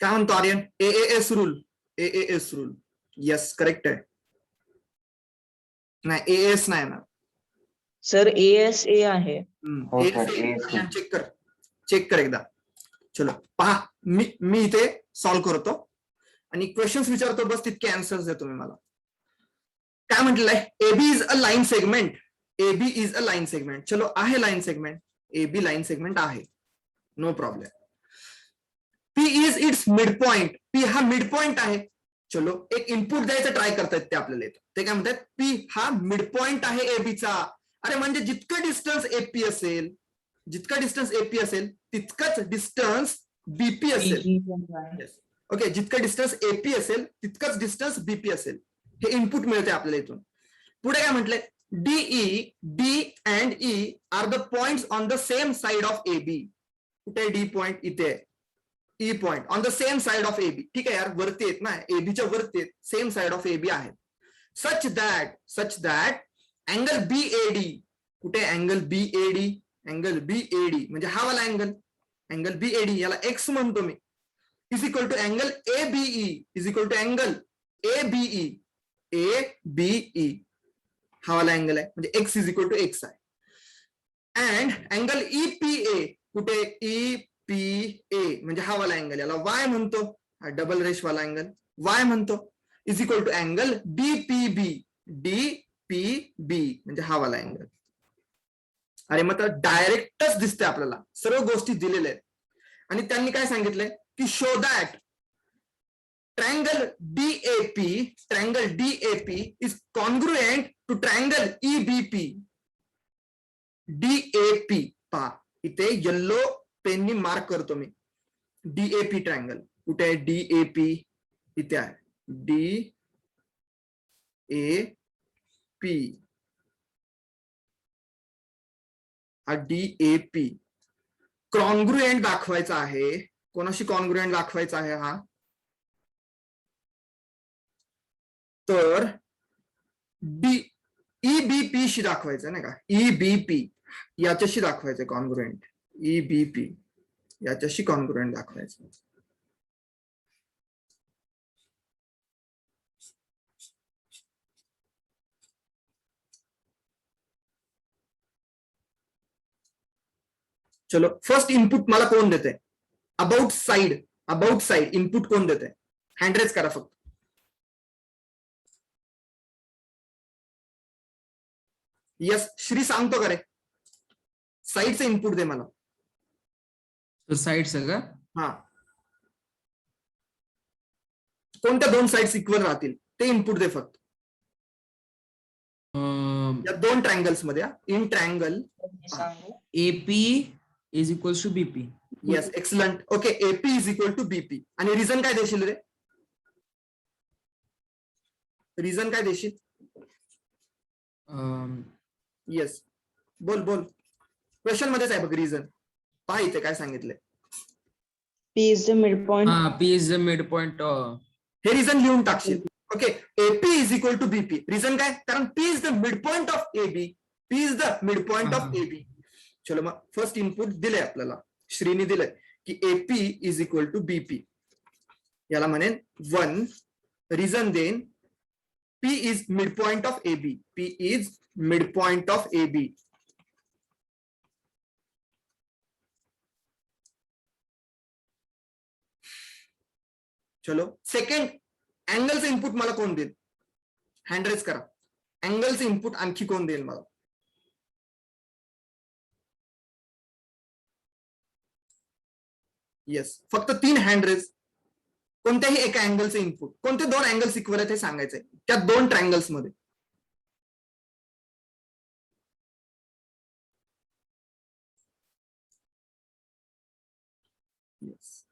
[SPEAKER 1] काय म्हणतो Aryan? AAS rule, AAS rule. Yes, correct आहे. नाही, AAS नाही ना.
[SPEAKER 2] सर ASA आहे.
[SPEAKER 5] हो सर, ASA.
[SPEAKER 1] चेक कर, चेक कर एकदा. चलो पहा, मी इथे सॉल्व्ह करतो आणि क्वेश्चन्स विचारतो, बस तितके आन्सर्स द्या तुम्ही मला. काय म्हटलेलं आहे? AB is a line segment. AB is a line segment. चलो, आहे line segment, AB line segment आहे, no problem. P is its mid point. P हा मिड पॉइंट आहे. चलो, एक इनपुट द्यायचं ट्राय करतायत ते आपल्याला येतं. ते काय म्हणतात? P हा मिड पॉइंट आहे एबीचा. अरे म्हणजे जितकं डिस्टन्स AP असेल, जितका डिस्टन्स AP असेल तितकंच डिस्टन्स BP असेल. ओके, जितकं डिस्टन्स AP असेल तितकंच डिस्टन्स BP असेल. हे इनपुट मिळते आपल्याला इथून. पुढे काय म्हटलंय? D and E are the points on the same side of AB. कुठे D पॉइंट? इथे. E point on the same side of AB. ठीक आहे यार, वरती आहेत ना, एबीच्या वरती आहेत, सेम साइड ऑफ AB आहे. Such that angle BAD. कुठे? Angle BAD. अँगल BAD म्हणजे हा वाला अँगल, अँगल BAD, याला X म्हणतो मी, is equal to angle ABE, is equal to angle ABE. ABE हा वाला अँगल आहे, म्हणजे X is equal to X आहे. And angle EPA. कुठे? EPA म्हणजे हा वाला अँगल, याला Y म्हणतो, हा डबल रेश वाला अँगल Y म्हणतो, is equal to angle DPB. B म्हणजे हा वाला अँगल. अरे मग तर डायरेक्टच दिसते आपल्याला, सर्व गोष्टी दिलेल्या आहेत. आणि त्यांनी काय सांगितलंय की show that triangle DAP is congruent to triangle EBP. DAP पहा इथे येल्लो पेननी मार्क करतो मी. DAP ट्रायंगल कुठे आहे? DAP इथे आहे. DAP हा DAP कॉन्ग्रुएंट दाखवायचा आहे. कोणाशी कॉन्ग्रुएंट दाखवायचा आहे हा? तर EBP शी दाखवायचं नाही का? EBP याच्याशी दाखवायचं कॉन्ग्रुएंट. EBP याच्याशी कॉन्ग्रुएंट दाखवायचं. चलो फर्स्ट इनपुट मला कोण देते? अबाउट साइड इनपुट कोण देते? हँड रेज करा फक्त. यस श्री सांगतो का रे? साईडचं इनपुट दे मला.
[SPEAKER 4] साईडचं का?
[SPEAKER 1] हा कोणत्या दोन साइड्स इक्वल राहतील ते इनपुट दे फक्त. या दोन ट्रायंगल्स मध्ये in triangle
[SPEAKER 4] AP is equals to BP.
[SPEAKER 1] Yes excellent. Okay AP is equal to BP. आणि रिझन काय देशील रे? रिझन काय देशील? येस बोल क्वेश्चन मध्येच आहे बघ रिझन. पहा इथे काय सांगितलंय.
[SPEAKER 2] P is the midpoint.
[SPEAKER 4] P is the midpoint.
[SPEAKER 1] हे रिझन लिहून टाकशील. Okay AP is equal to BP. Reason काय? कारण P is the mid point of AB. P is the mid point of AB. चलो मग फर्स्ट इनपुट दिलंय आपल्याला, श्रीनी दिलंय की AP is equal to BP. याला म्हणेन 1. Reason then P is mid point of AB. P is mid point of AB. चलो सेकंड अँगलचं इनपुट मला कोण देईल? हँड रेज करा. अँगलचं इनपुट आणखी कोण देईल मला? येस फक्त 3 हँड रेज. कोणत्याही एका अँगलचं इनपुट. कोणते दोन अँगल्स इक्वल आहेत हे सांगायचंय त्या दोन ट्रायंगल्स मध्ये. येस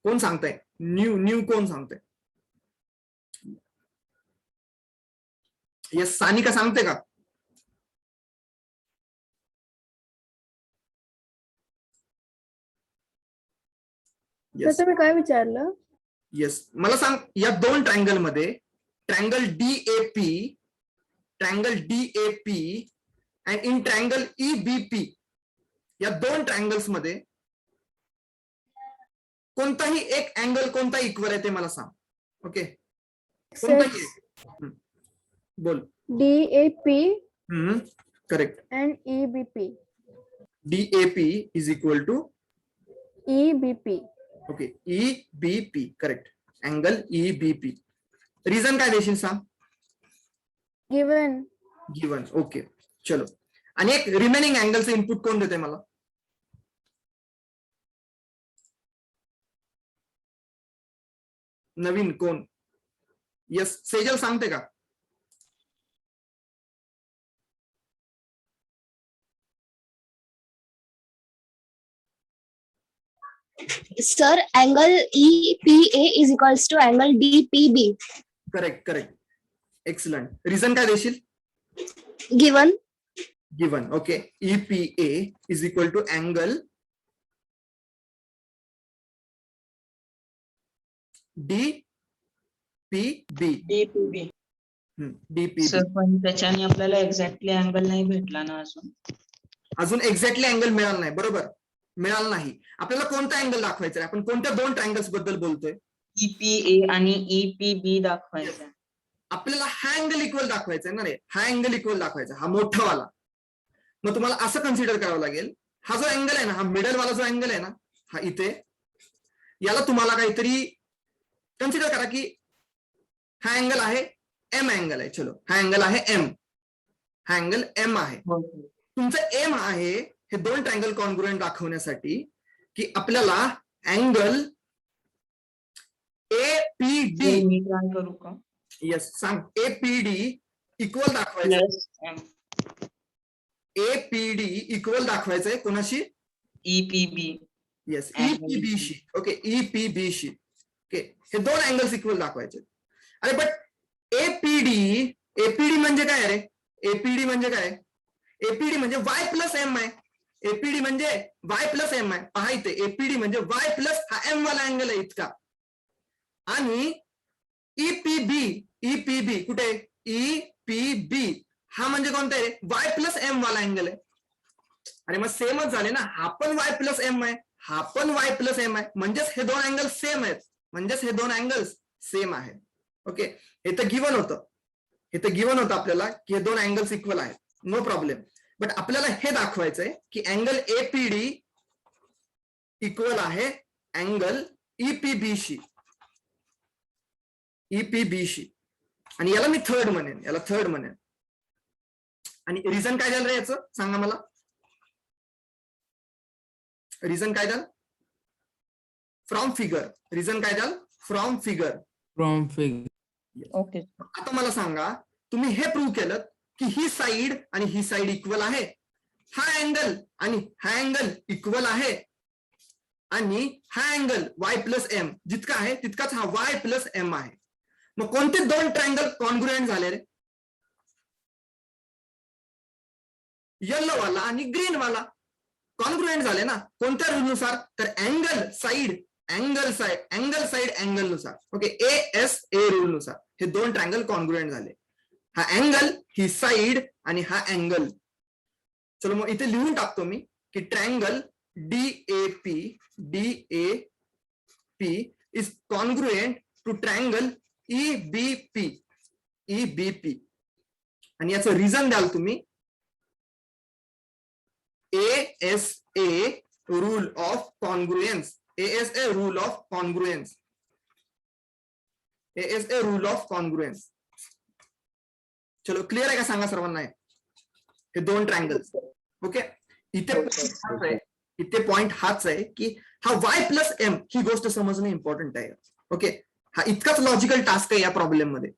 [SPEAKER 1] कोण सांगताय? न्यू कोण सांगताय? येस सानिका सांगते का? येस
[SPEAKER 6] तुम्ही काय विचारलं?
[SPEAKER 1] येस मला सांग या दोन ट्रायंगल मध्ये triangle DAP and in triangle EBP या दोन ट्रायंगल्स मध्ये कोणताही एक अँगल कोणता इक्वल आहे ते मला सांग. ओके कोणताही एक. बोल.
[SPEAKER 6] DAP
[SPEAKER 1] correct.
[SPEAKER 6] and EBP.
[SPEAKER 1] DAP is equal to
[SPEAKER 6] EBP.
[SPEAKER 1] Okay EBP correct. Angle EBP. Reason काय देशील सांग?
[SPEAKER 6] Given.
[SPEAKER 1] ओके चलो. आणि एक रिमेनिंग अँगलचं इनपुट कोण देते मला? नवीन कोण? यस सेजल सांगते का?
[SPEAKER 7] Sir, angle EPA is equals to angle DPB.
[SPEAKER 1] Correct excellent. Reason काय देशील?
[SPEAKER 7] Given.
[SPEAKER 1] Okay EPA is equal to angle DPB. DPB.
[SPEAKER 2] Sir पण त्याच्याने आपल्याला एक्झॅक्टली अँगल नाही भेटला ना
[SPEAKER 1] अजून एक्झॅक्टली अँगल मिळाला नाही. बरोबर मिळाला नाही. आपल्याला कोणता अँगल दाखवायचा आहे? आपण कोणत्या दोन ट्रायंगल्स बद्दल बोलतोय?
[SPEAKER 2] EPA आणि EPB दाखवायचा.
[SPEAKER 1] आपल्याला हा अँगल इक्वल दाखवायचा आहे ना रे. हा अँगल इक्वल दाखवायचा, हा मोठा वाला. मग तुम्हाला असं कन्सिडर करावं लागेल, हा जो अँगल आहे ना, हा मिडल वाला जो अँगल आहे ना, हा इथे, याला तुम्हाला काहीतरी कन्सिडर करा की हा अँगल आहे एम अँगल आहे. चलो हा अँगल आहे एम, हा अँगल एम आहे. तुमचं एम आहे हे दोन ट्रायंगल कॉन्ग्रुएंट दाखवण्यासाठी की आपल्याला अँगल APD,
[SPEAKER 2] मी ट्राय करू का?
[SPEAKER 1] येस सांग, APD इक्वल दाखवायचं,
[SPEAKER 2] प्लस
[SPEAKER 1] APD इक्वल दाखवायचंय कोणाशी?
[SPEAKER 2] EPB.
[SPEAKER 1] येस
[SPEAKER 2] Angle
[SPEAKER 1] EPB शी. ओके EPB शी. ओके हे दोन अँगल्स इक्वल दाखवायचे. अरे बट APD म्हणजे काय रे? APD म्हणजे काय? APD म्हणजे Y प्लस एम आहे. APD म्हणजे Y प्लस एम आहे. पहा इथे APD म्हणजे Y प्लस हा एम वाला अँगल आहे इतका. आणि EPB कुठे? EPB हा म्हणजे कोणता आहे? Y प्लस एम वाला अँगल आहे. अरे मग सेमच झाले ना, हा पण Y प्लस एम आहे, हा पण Y प्लस एम आहे, म्हणजेच हे दोन अँगल सेम आहेत, म्हणजेच हे दोन अँगल्स सेम आहेत. ओके हे तर गिवन होतं आपल्याला की हे दोन अँगल्स इक्वल आहेत, नो प्रॉब्लेम. बट आपल्याला हे दाखवायचंय की अँगल APD इक्वल आहे अँगल EPB शी. आणि याला मी थर्ड म्हणेन. आणि रिझन काय झालं रे याचं? सांगा मला. रिझन काय झालं? From figure. रिझन काय झालं? From figure.
[SPEAKER 4] From figure.
[SPEAKER 2] Okay.
[SPEAKER 1] आता मला सांगा, तुम्ही हे प्रूव्ह केलं की ही साइड आणि ही साइड इक्वल आहे, हा अँगल आणि हा अँगल इक्वल आहे, आणि हा अँगल Y प्लस एम जितका आहे तितकाच हा Y प्लस एम आहे. मग कोणते दोन ट्रायंगल कॉन्ग्रुएंट झाले रे? येलो वाला आणि ग्रीन वाला कॉन्ग्रुएंट झाले ना. कोणत्या रूल नुसार? तर अँगल साइड अँगल नुसार. ओके ASA रूल नुसार हे दोन ट्रायंगल कॉन्ग्रुएंट झाले. हा अँगल, ही साइड आणि हा अँगल. चलो मग इथे लिहून टाकतो मी की triangle DAP is congruent to triangle EBP. आणि याचं रिझन द्याल तुम्ही ASA रूल ऑफ कॉन्ग्रुएन्स. चलो क्लिअर आहे का? सांगा सर्वांना हे दोन ट्रायंगल्स. ओके इथे पॉइंट हाच आहे की हा Y प्लस एम ही गोष्ट समजणं इम्पॉर्टंट आहे. ओके हा इतकाच लॉजिकल टास्क आहे या प्रॉब्लेम मध्ये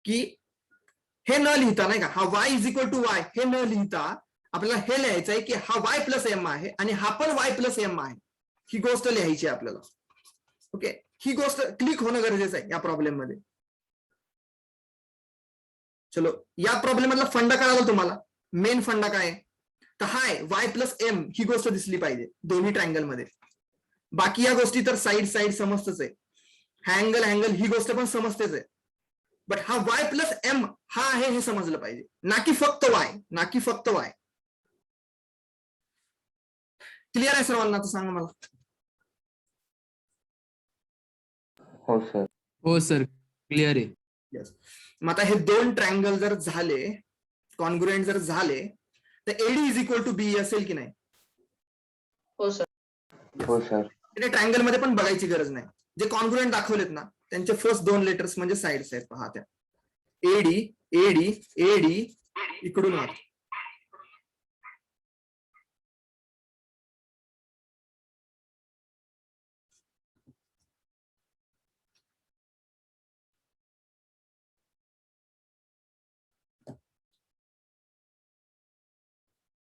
[SPEAKER 1] की हे न लिहिता नाही का, हा Y is equal to Y हे न लिहिता आपल्याला हे लिहायचं आहे की हा Y प्लस एम आहे आणि हा पण Y प्लस एम आहे. ही गोष्ट लिहायची आहे आपल्याला. ओके ही गोष्ट क्लिक होणं गरजेचं आहे या प्रॉब्लेम मध्ये. चलो या प्रॉब्लेम मधला फंडा कळाला तुम्हाला? मेन फंडा काय आहे? तर हाय Y प्लस एम ही गोष्ट दिसली पाहिजे दोन्ही ट्रायंगल मध्ये. बाकी या गोष्टी तर साइड समजतच आहे. हा अँगल ही गोष्ट पण समजतेच आहे. बट हा Y प्लस एम हा आहे हे समजलं पाहिजे, ना की फक्त Y. क्लिअर आहे सर्वांना? तर सांगा मला.
[SPEAKER 5] हो सर.
[SPEAKER 4] क्लिअर आहे.
[SPEAKER 1] येस. मग आता हे दोन ट्रायंगल जर झाले, कॉन्ग्रुएंट जर झाले, तर AD is equal to BE असेल की नाही?
[SPEAKER 2] हो सर.
[SPEAKER 5] हो सर.
[SPEAKER 1] ट्रायंगल मध्ये पण बघायची गरज नाही. जे कॉन्ग्रुएंट दाखवलेत ना त्यांचे फर्स्ट दोन लेटर्स म्हणजे साइड्स आहेत. पहा त्या AD इकडून आत.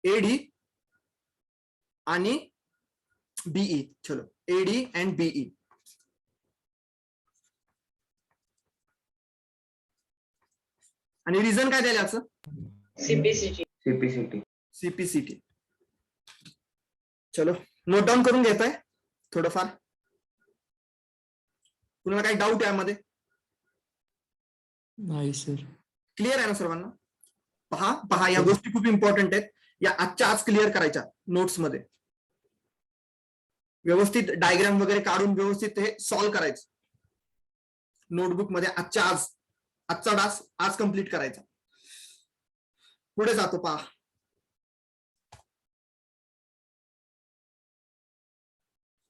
[SPEAKER 1] AD आणि BE. चलो AD अँड BE. आणि रिझन काय द्यायला याचं? CPCT. चलो नोट डाऊन करून घेताय थोडंफार? कुणाला काही डाऊट यामध्ये?
[SPEAKER 4] नाही सर.
[SPEAKER 1] क्लिअर आहे ना सर्वांना? पहा या गोष्टी खूप इम्पॉर्टंट आहेत. या आजच्या आज क्लिअर करायच्या नोट्स मध्ये. व्यवस्थित डायग्राम वगैरे काढून व्यवस्थित हे सॉल्व्ह करायचं नोटबुक मध्ये. आजचा डास आज कंप्लीट करायचा. पुढे जातो पहा.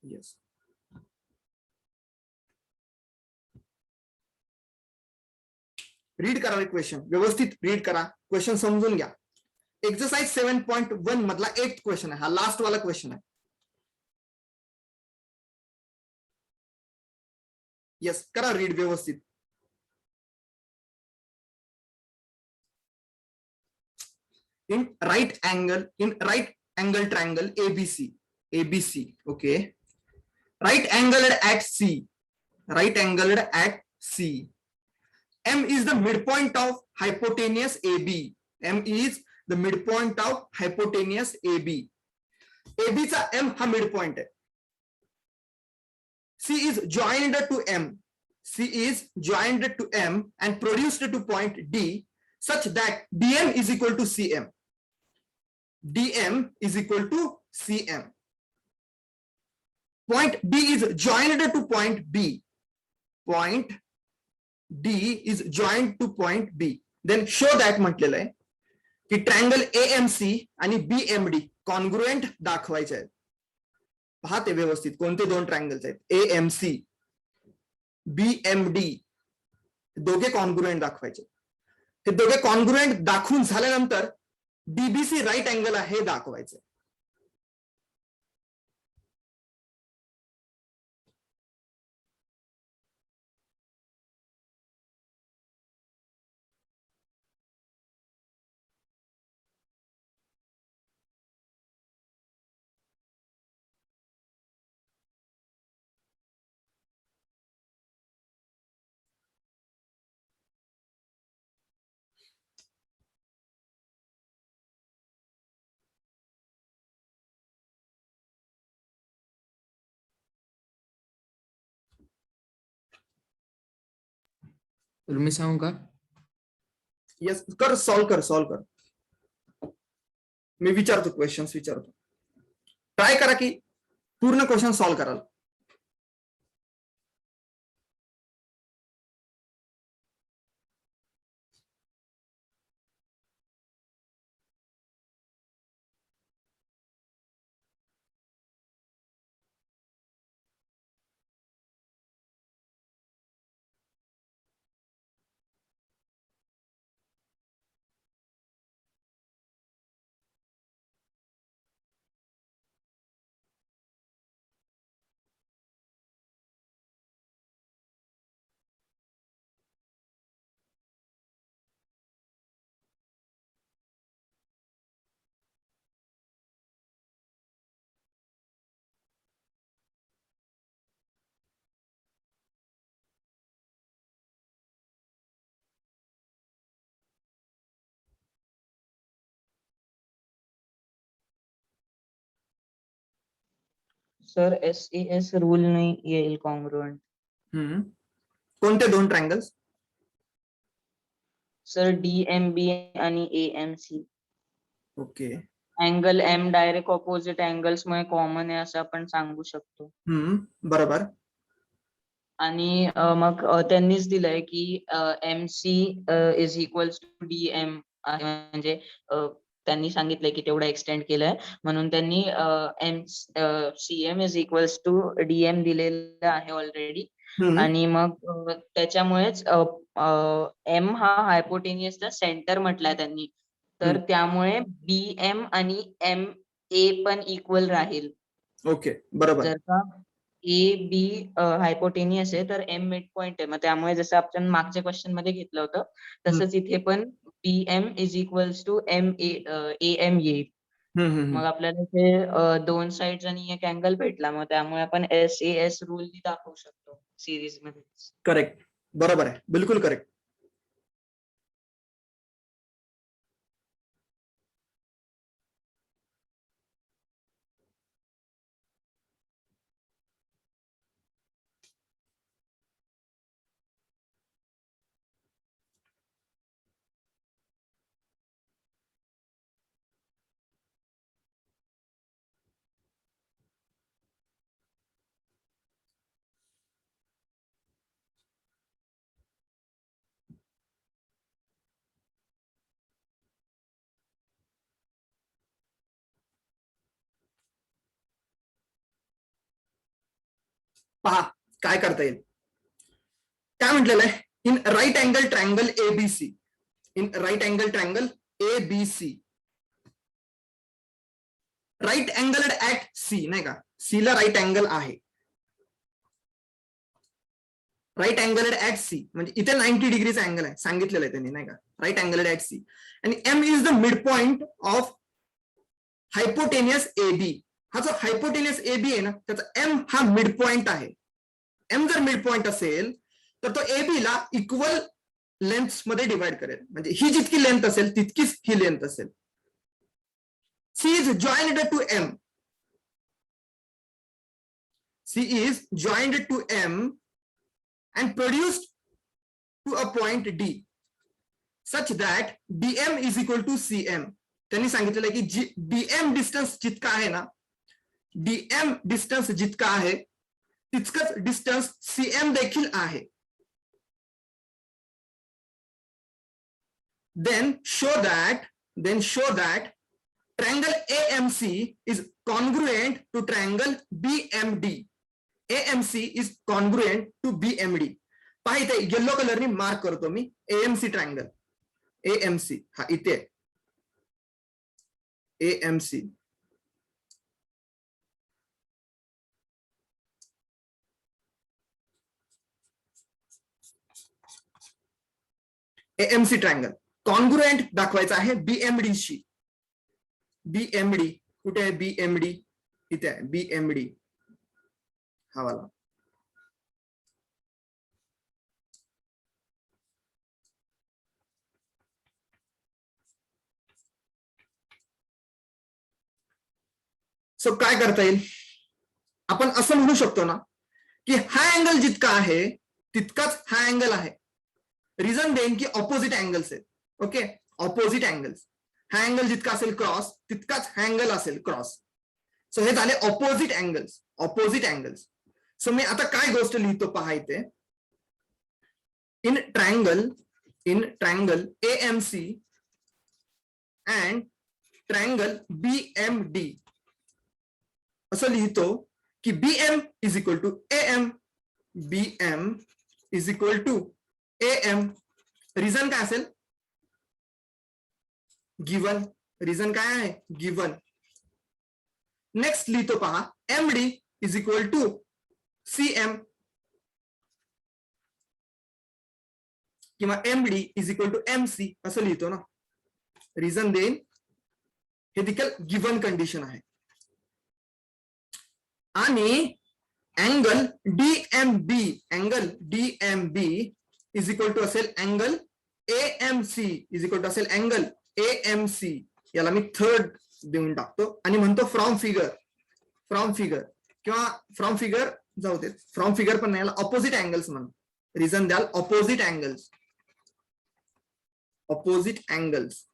[SPEAKER 1] येस. रीड करा क्वेश्चन, व्यवस्थित रीड करा, क्वेश्चन समजून घ्या. एक्सरसाइज 7.1 मधला 8th क्वेश्चन आहे, हा लास्ट वाला क्वेश्चन आहे. येस, करा रीड व्यवस्थित. in right angle triangle ABC, okay, right angled at C, M is the midpoint of hypotenuse AB. M is the midpoint of hypotenuse AB. AB चा M हा midpoint आहे. C is joined to M and produced to point D such that DM is equal to CM. DM is equal to CM. Point D is joined to point B. Point D is joined to point B. Then show that म्हटलेलं आहे की ट्रायंगल AMC आणि BMD कॉन्ग्रुएंट दाखवायचे आहेत. पाहते व्यवस्थित कोणते दोन ट्रायंगल्स आहेत. AMC BMD दोघे कॉन्ग्रुएंट दाखवायचे. हे दोघे कॉन्ग्रुएंट दाखवून झाल्यानंतर DBC राईट अँगल आहे हे दाखवायचं.
[SPEAKER 4] मी सांगू का?
[SPEAKER 1] येस, कर, सॉल्व कर. मी विचारतो, क्वेश्चन्स विचारतो. ट्राय करा की पूर्ण क्वेश्चन सॉल्व कराल.
[SPEAKER 2] सर SAS रूल नाही येईल कॉन्ग्रुएंट.
[SPEAKER 1] कोणते दोन ट्रायंगल्स?
[SPEAKER 2] सर DMB आणि AMC.
[SPEAKER 1] Okay.
[SPEAKER 2] Angle M direct opposite angles मुळे कॉमन आहे असं आपण सांगू शकतो.
[SPEAKER 1] बरोबर.
[SPEAKER 2] आणि मग त्यांनीच दिलंय की MC is equals to DM, म्हणजे त्यांनी सांगितलंय की तेवढा एक्सटेंड केलंय म्हणून त्यांनी CM is equals to DM दिलेलं आहे ऑलरेडी. आणि मग त्याच्यामुळेच M हा हायपोटेनियसचा सेंटर म्हटलाय त्यांनी, तर त्यामुळे BM आणि MA पण इक्वल राहील.
[SPEAKER 1] ओके, बरोबर.
[SPEAKER 2] जर का AB हायपोटेनियस आहे तर M मिड पॉइंट आहे, मग त्यामुळे जसं आपण मागच्या क्वेश्चन मध्ये घेतलं होतं तसंच इथे पण BM is equals to AM येईल. मग आपल्याला इथे दोन साइड्स आणि एक अँगल भेटला, मग त्यामुळे आपण SAS रूल दाखवू शकतो सिरीज मध्ये.
[SPEAKER 1] करेक्ट, बरोबर आहे, बिलकुल करेक्ट. पहा काय करता येईल. काय म्हटलेलं आहे in right angle triangle ABC, in right angle triangle ABC, right angle at C, नाही का, सी ला राईट अँगल आहे, राईट अँगल ऍट सी म्हणजे इथे 90 डिग्रीचा अँगल आहे, सांगितलेलं आहे त्यांनी, नाही का, राईट अँगल ऍट सी. आणि M is the mid point of hypotenuse A B. हा जो हायपोटेनियस ए बी आहे ना, त्याचा एम हा मिड पॉइंट आहे. एम जर मिड पॉइंट असेल तर तो ए बी ला इक्वल लेंथ मध्ये डिवाइड करेल, म्हणजे ही जितकी लेंथ असेल तितकीच ही लेंथ असेल. C is joined to M, C is joined to M and produced to a point D such that DM is equal to CM. त्यांनी सांगितलेलं आहे की DM डिस्टन्स जितका आहे ना, DM डिस्टन्स जितका आहे तितकंच डिस्टन्स CM देखील आहे. Then show that triangle AMC is congruent to triangle BMD. AMC is congruent to BMD. पहा इथे येलो कलरनी मार्क करतो मी AMC ट्रायंगल, AMC हा इथे AMC. AMC ट्रायंगल कॉन्ग्रुएंट दाखवायचा आहे BMD शी. BMD कुठे आहे? BMD इथे आहे, BMD हा वाला. सो काय करता येईल? आपण असं म्हणू शकतो ना की हा अँगल जितका आहे तितकाच हा अँगल आहे. रिझन देईन की ऑपोजिट अँगल्स आहेत. Okay, opposite angles. हा अँगल जितका असेल क्रॉस तितकाच हा अँगल असेल क्रॉस. सो हे झाले opposite angles, opposite angles. So मी आता काय गोष्ट लिहितो पहा इथे. In triangle AMC and triangle BMD असं लिहितो की BM is equal to AM, BM is equal to AM. Reason काय असेल? गिवन. रिझन काय आहे? गिवन. नेक्स्ट लिहितो पहा MD is equal to CM किंवा MD is equal to MC असं लिहितो ना. रिझन देईन, हे देखील गिवन कंडिशन आहे. आणि angle DMB is equal to असेल angle AMC is equal to असेल अँगल AMC. याला मी थर्ड देऊन टाकतो आणि म्हणतो फ्रॉम फिगर किंवा फ्रॉम फिगर जाऊ देत, फ्रॉम फिगर पण नाही, याला ऑपोजिट अँगल्स म्हणून. रिझन द्याल opposite angles, opposite angles.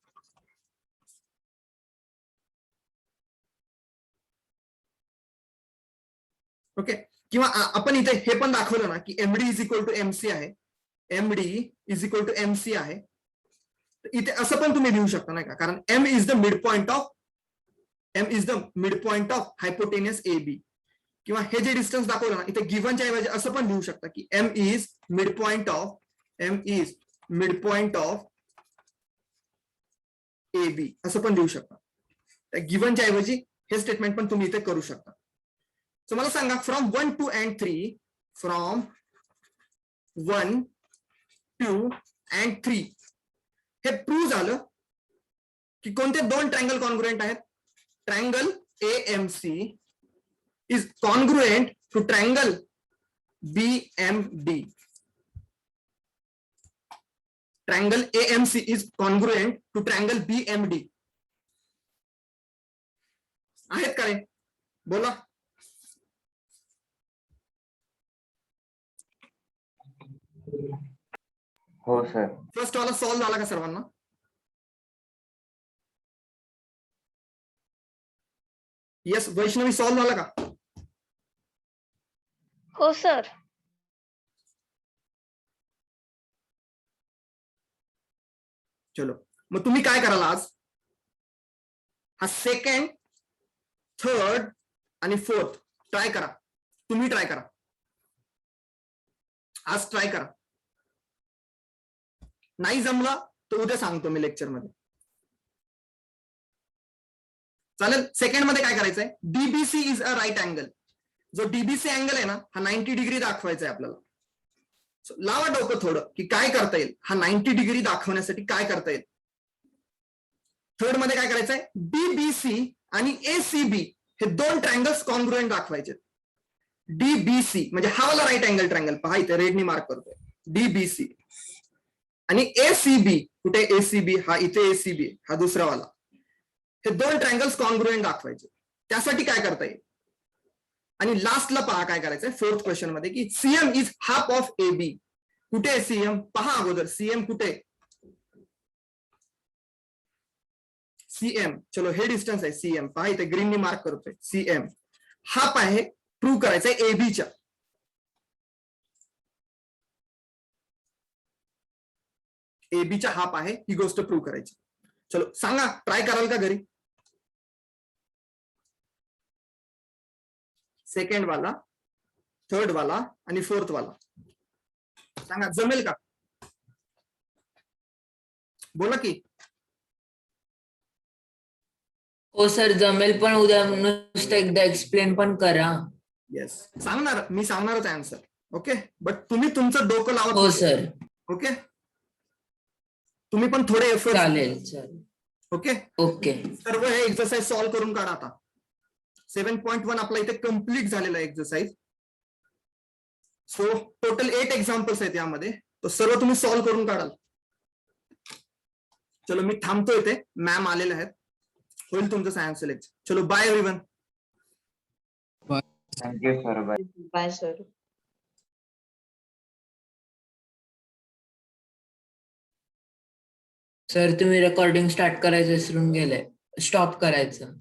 [SPEAKER 1] Okay, किंवा आपण इथे हे पण दाखवलं ना की MD is equal to MC आहे, MD is equal to MC आहे. इथे असं पण तुम्ही लिहू शकता नाही का, कारण M is the mid point of hypotenuse AB. किंवा हे जे डिस्टन्स दाखवलं ना इथे गिव्हनच्या ऐवजी असं पण लिहू शकता की M is mid point of AB असं पण लिहू शकता. गिव्हनच्या ऐवजी हे स्टेटमेंट पण तुम्ही इथे करू शकता. सो मला सांगा फ्रॉम 1, 2 and 3, फ्रॉम 1, 2 and 3 हे प्रूव्ह झालं की कोणते दोन ट्रायंगल कॉन्ग्रुएंट आहेत. Triangle AMC is congruent to triangle BMD. Triangle AMC is congruent to triangle BMD. आहेत का रे? बोला.
[SPEAKER 5] हो सर.
[SPEAKER 1] फर्स्ट वाला सॉल्व्ह झाला का सर्वांना? येस, वैष्णवी सॉल्व्ह झाला का?
[SPEAKER 7] हो सर.
[SPEAKER 1] चलो, मग तुम्ही काय कराल आज? हा सेकंड, थर्ड आणि फोर्थ ट्राय करा. तुम्ही ट्राय करा आज, ट्राय करा. नाही जमलं तर उद्या सांगतो मी लेक्चर मध्ये. चालेल. सेकंड मध्ये काय करायचंय, DBC is a right angle. जो डीबीसी अँगल आहे ना हा 90 डिग्री दाखवायचा आहे आपल्याला. So, लावा डोकं थोडं की काय करता येईल, हा 90 डिग्री दाखवण्यासाठी काय करता येईल. थर्ड मध्ये काय करायचंय, डीबीसी आणि एसीबी हे दोन ट्रँगल्स कॉन्ग्रुएंट दाखवायचे. डीबीसी म्हणजे हा वाला राईट अँगल ट्रँगल पहा इथे रेडनी मार्क करतोय, डीबीसी. आणि एसीबी, कुठे एसीबी, हा इथे एसीबी, हा दुसरा वाला. हे दोन ट्रँगल्स कॉन्ग्रुएंट दाखवायचे. त्यासाठी काय करता येईल. आणि लास्टला पहा काय करायचंय फोर्थ क्वेश्चन मध्ये की CM is half of A B. कुठे आहे सीएम, पहा अगोदर सीएम कुठे. सीएम, चलो हे डिस्टन्स आहे सीएम, पहा इथे ग्रीननी मार्क करतोय. सीएम हाफ आहे, प्रूव्ह करायचंय एबीच्या. एबीच्या हाफ आहे ही गोष्ट प्रूव्ह करायची. चलो सांगा, ट्राय कराल का घरी. सेकंड वाला, थर्ड वाला आणि फोर्थ वाला सांगा, जमेल का. बोला की.
[SPEAKER 3] हो सर जमेल, पण उद्या नुसतं एकदा एक्सप्लेन पण करा.
[SPEAKER 1] येस सांगणार, मी सांगणारच आन्सर. ओके, बट तुम्ही तुमचं डोकं लावत
[SPEAKER 3] हो
[SPEAKER 1] नाही.
[SPEAKER 3] सर
[SPEAKER 1] ओके, तुम्ही पण थोडे एफर्ट.
[SPEAKER 3] चालेल चालेल.
[SPEAKER 1] Okay,
[SPEAKER 3] okay.
[SPEAKER 1] सर्व हे एक्सरसाइज सॉल्व्ह करून काढा आता. 7.1 आपला इथे कम्प्लीट झालेला एक्सरसाइज. सो टोटल 8 एक्झाम्पल्स आहेत यामध्ये, तो सर्व तुम्ही सॉल्व्ह करून काढाल. चलो मी थांबतो इथे, मॅम आलेले आहेत, होईल तुमचं सायन्स लेक्चर. चलो bye everyone.
[SPEAKER 5] Thank you sir. Bye.
[SPEAKER 2] Bye sir.
[SPEAKER 3] Sir तुम्ही रेकॉर्डिंग स्टार्ट करायचं विसरून गेले, स्टॉप करायचं.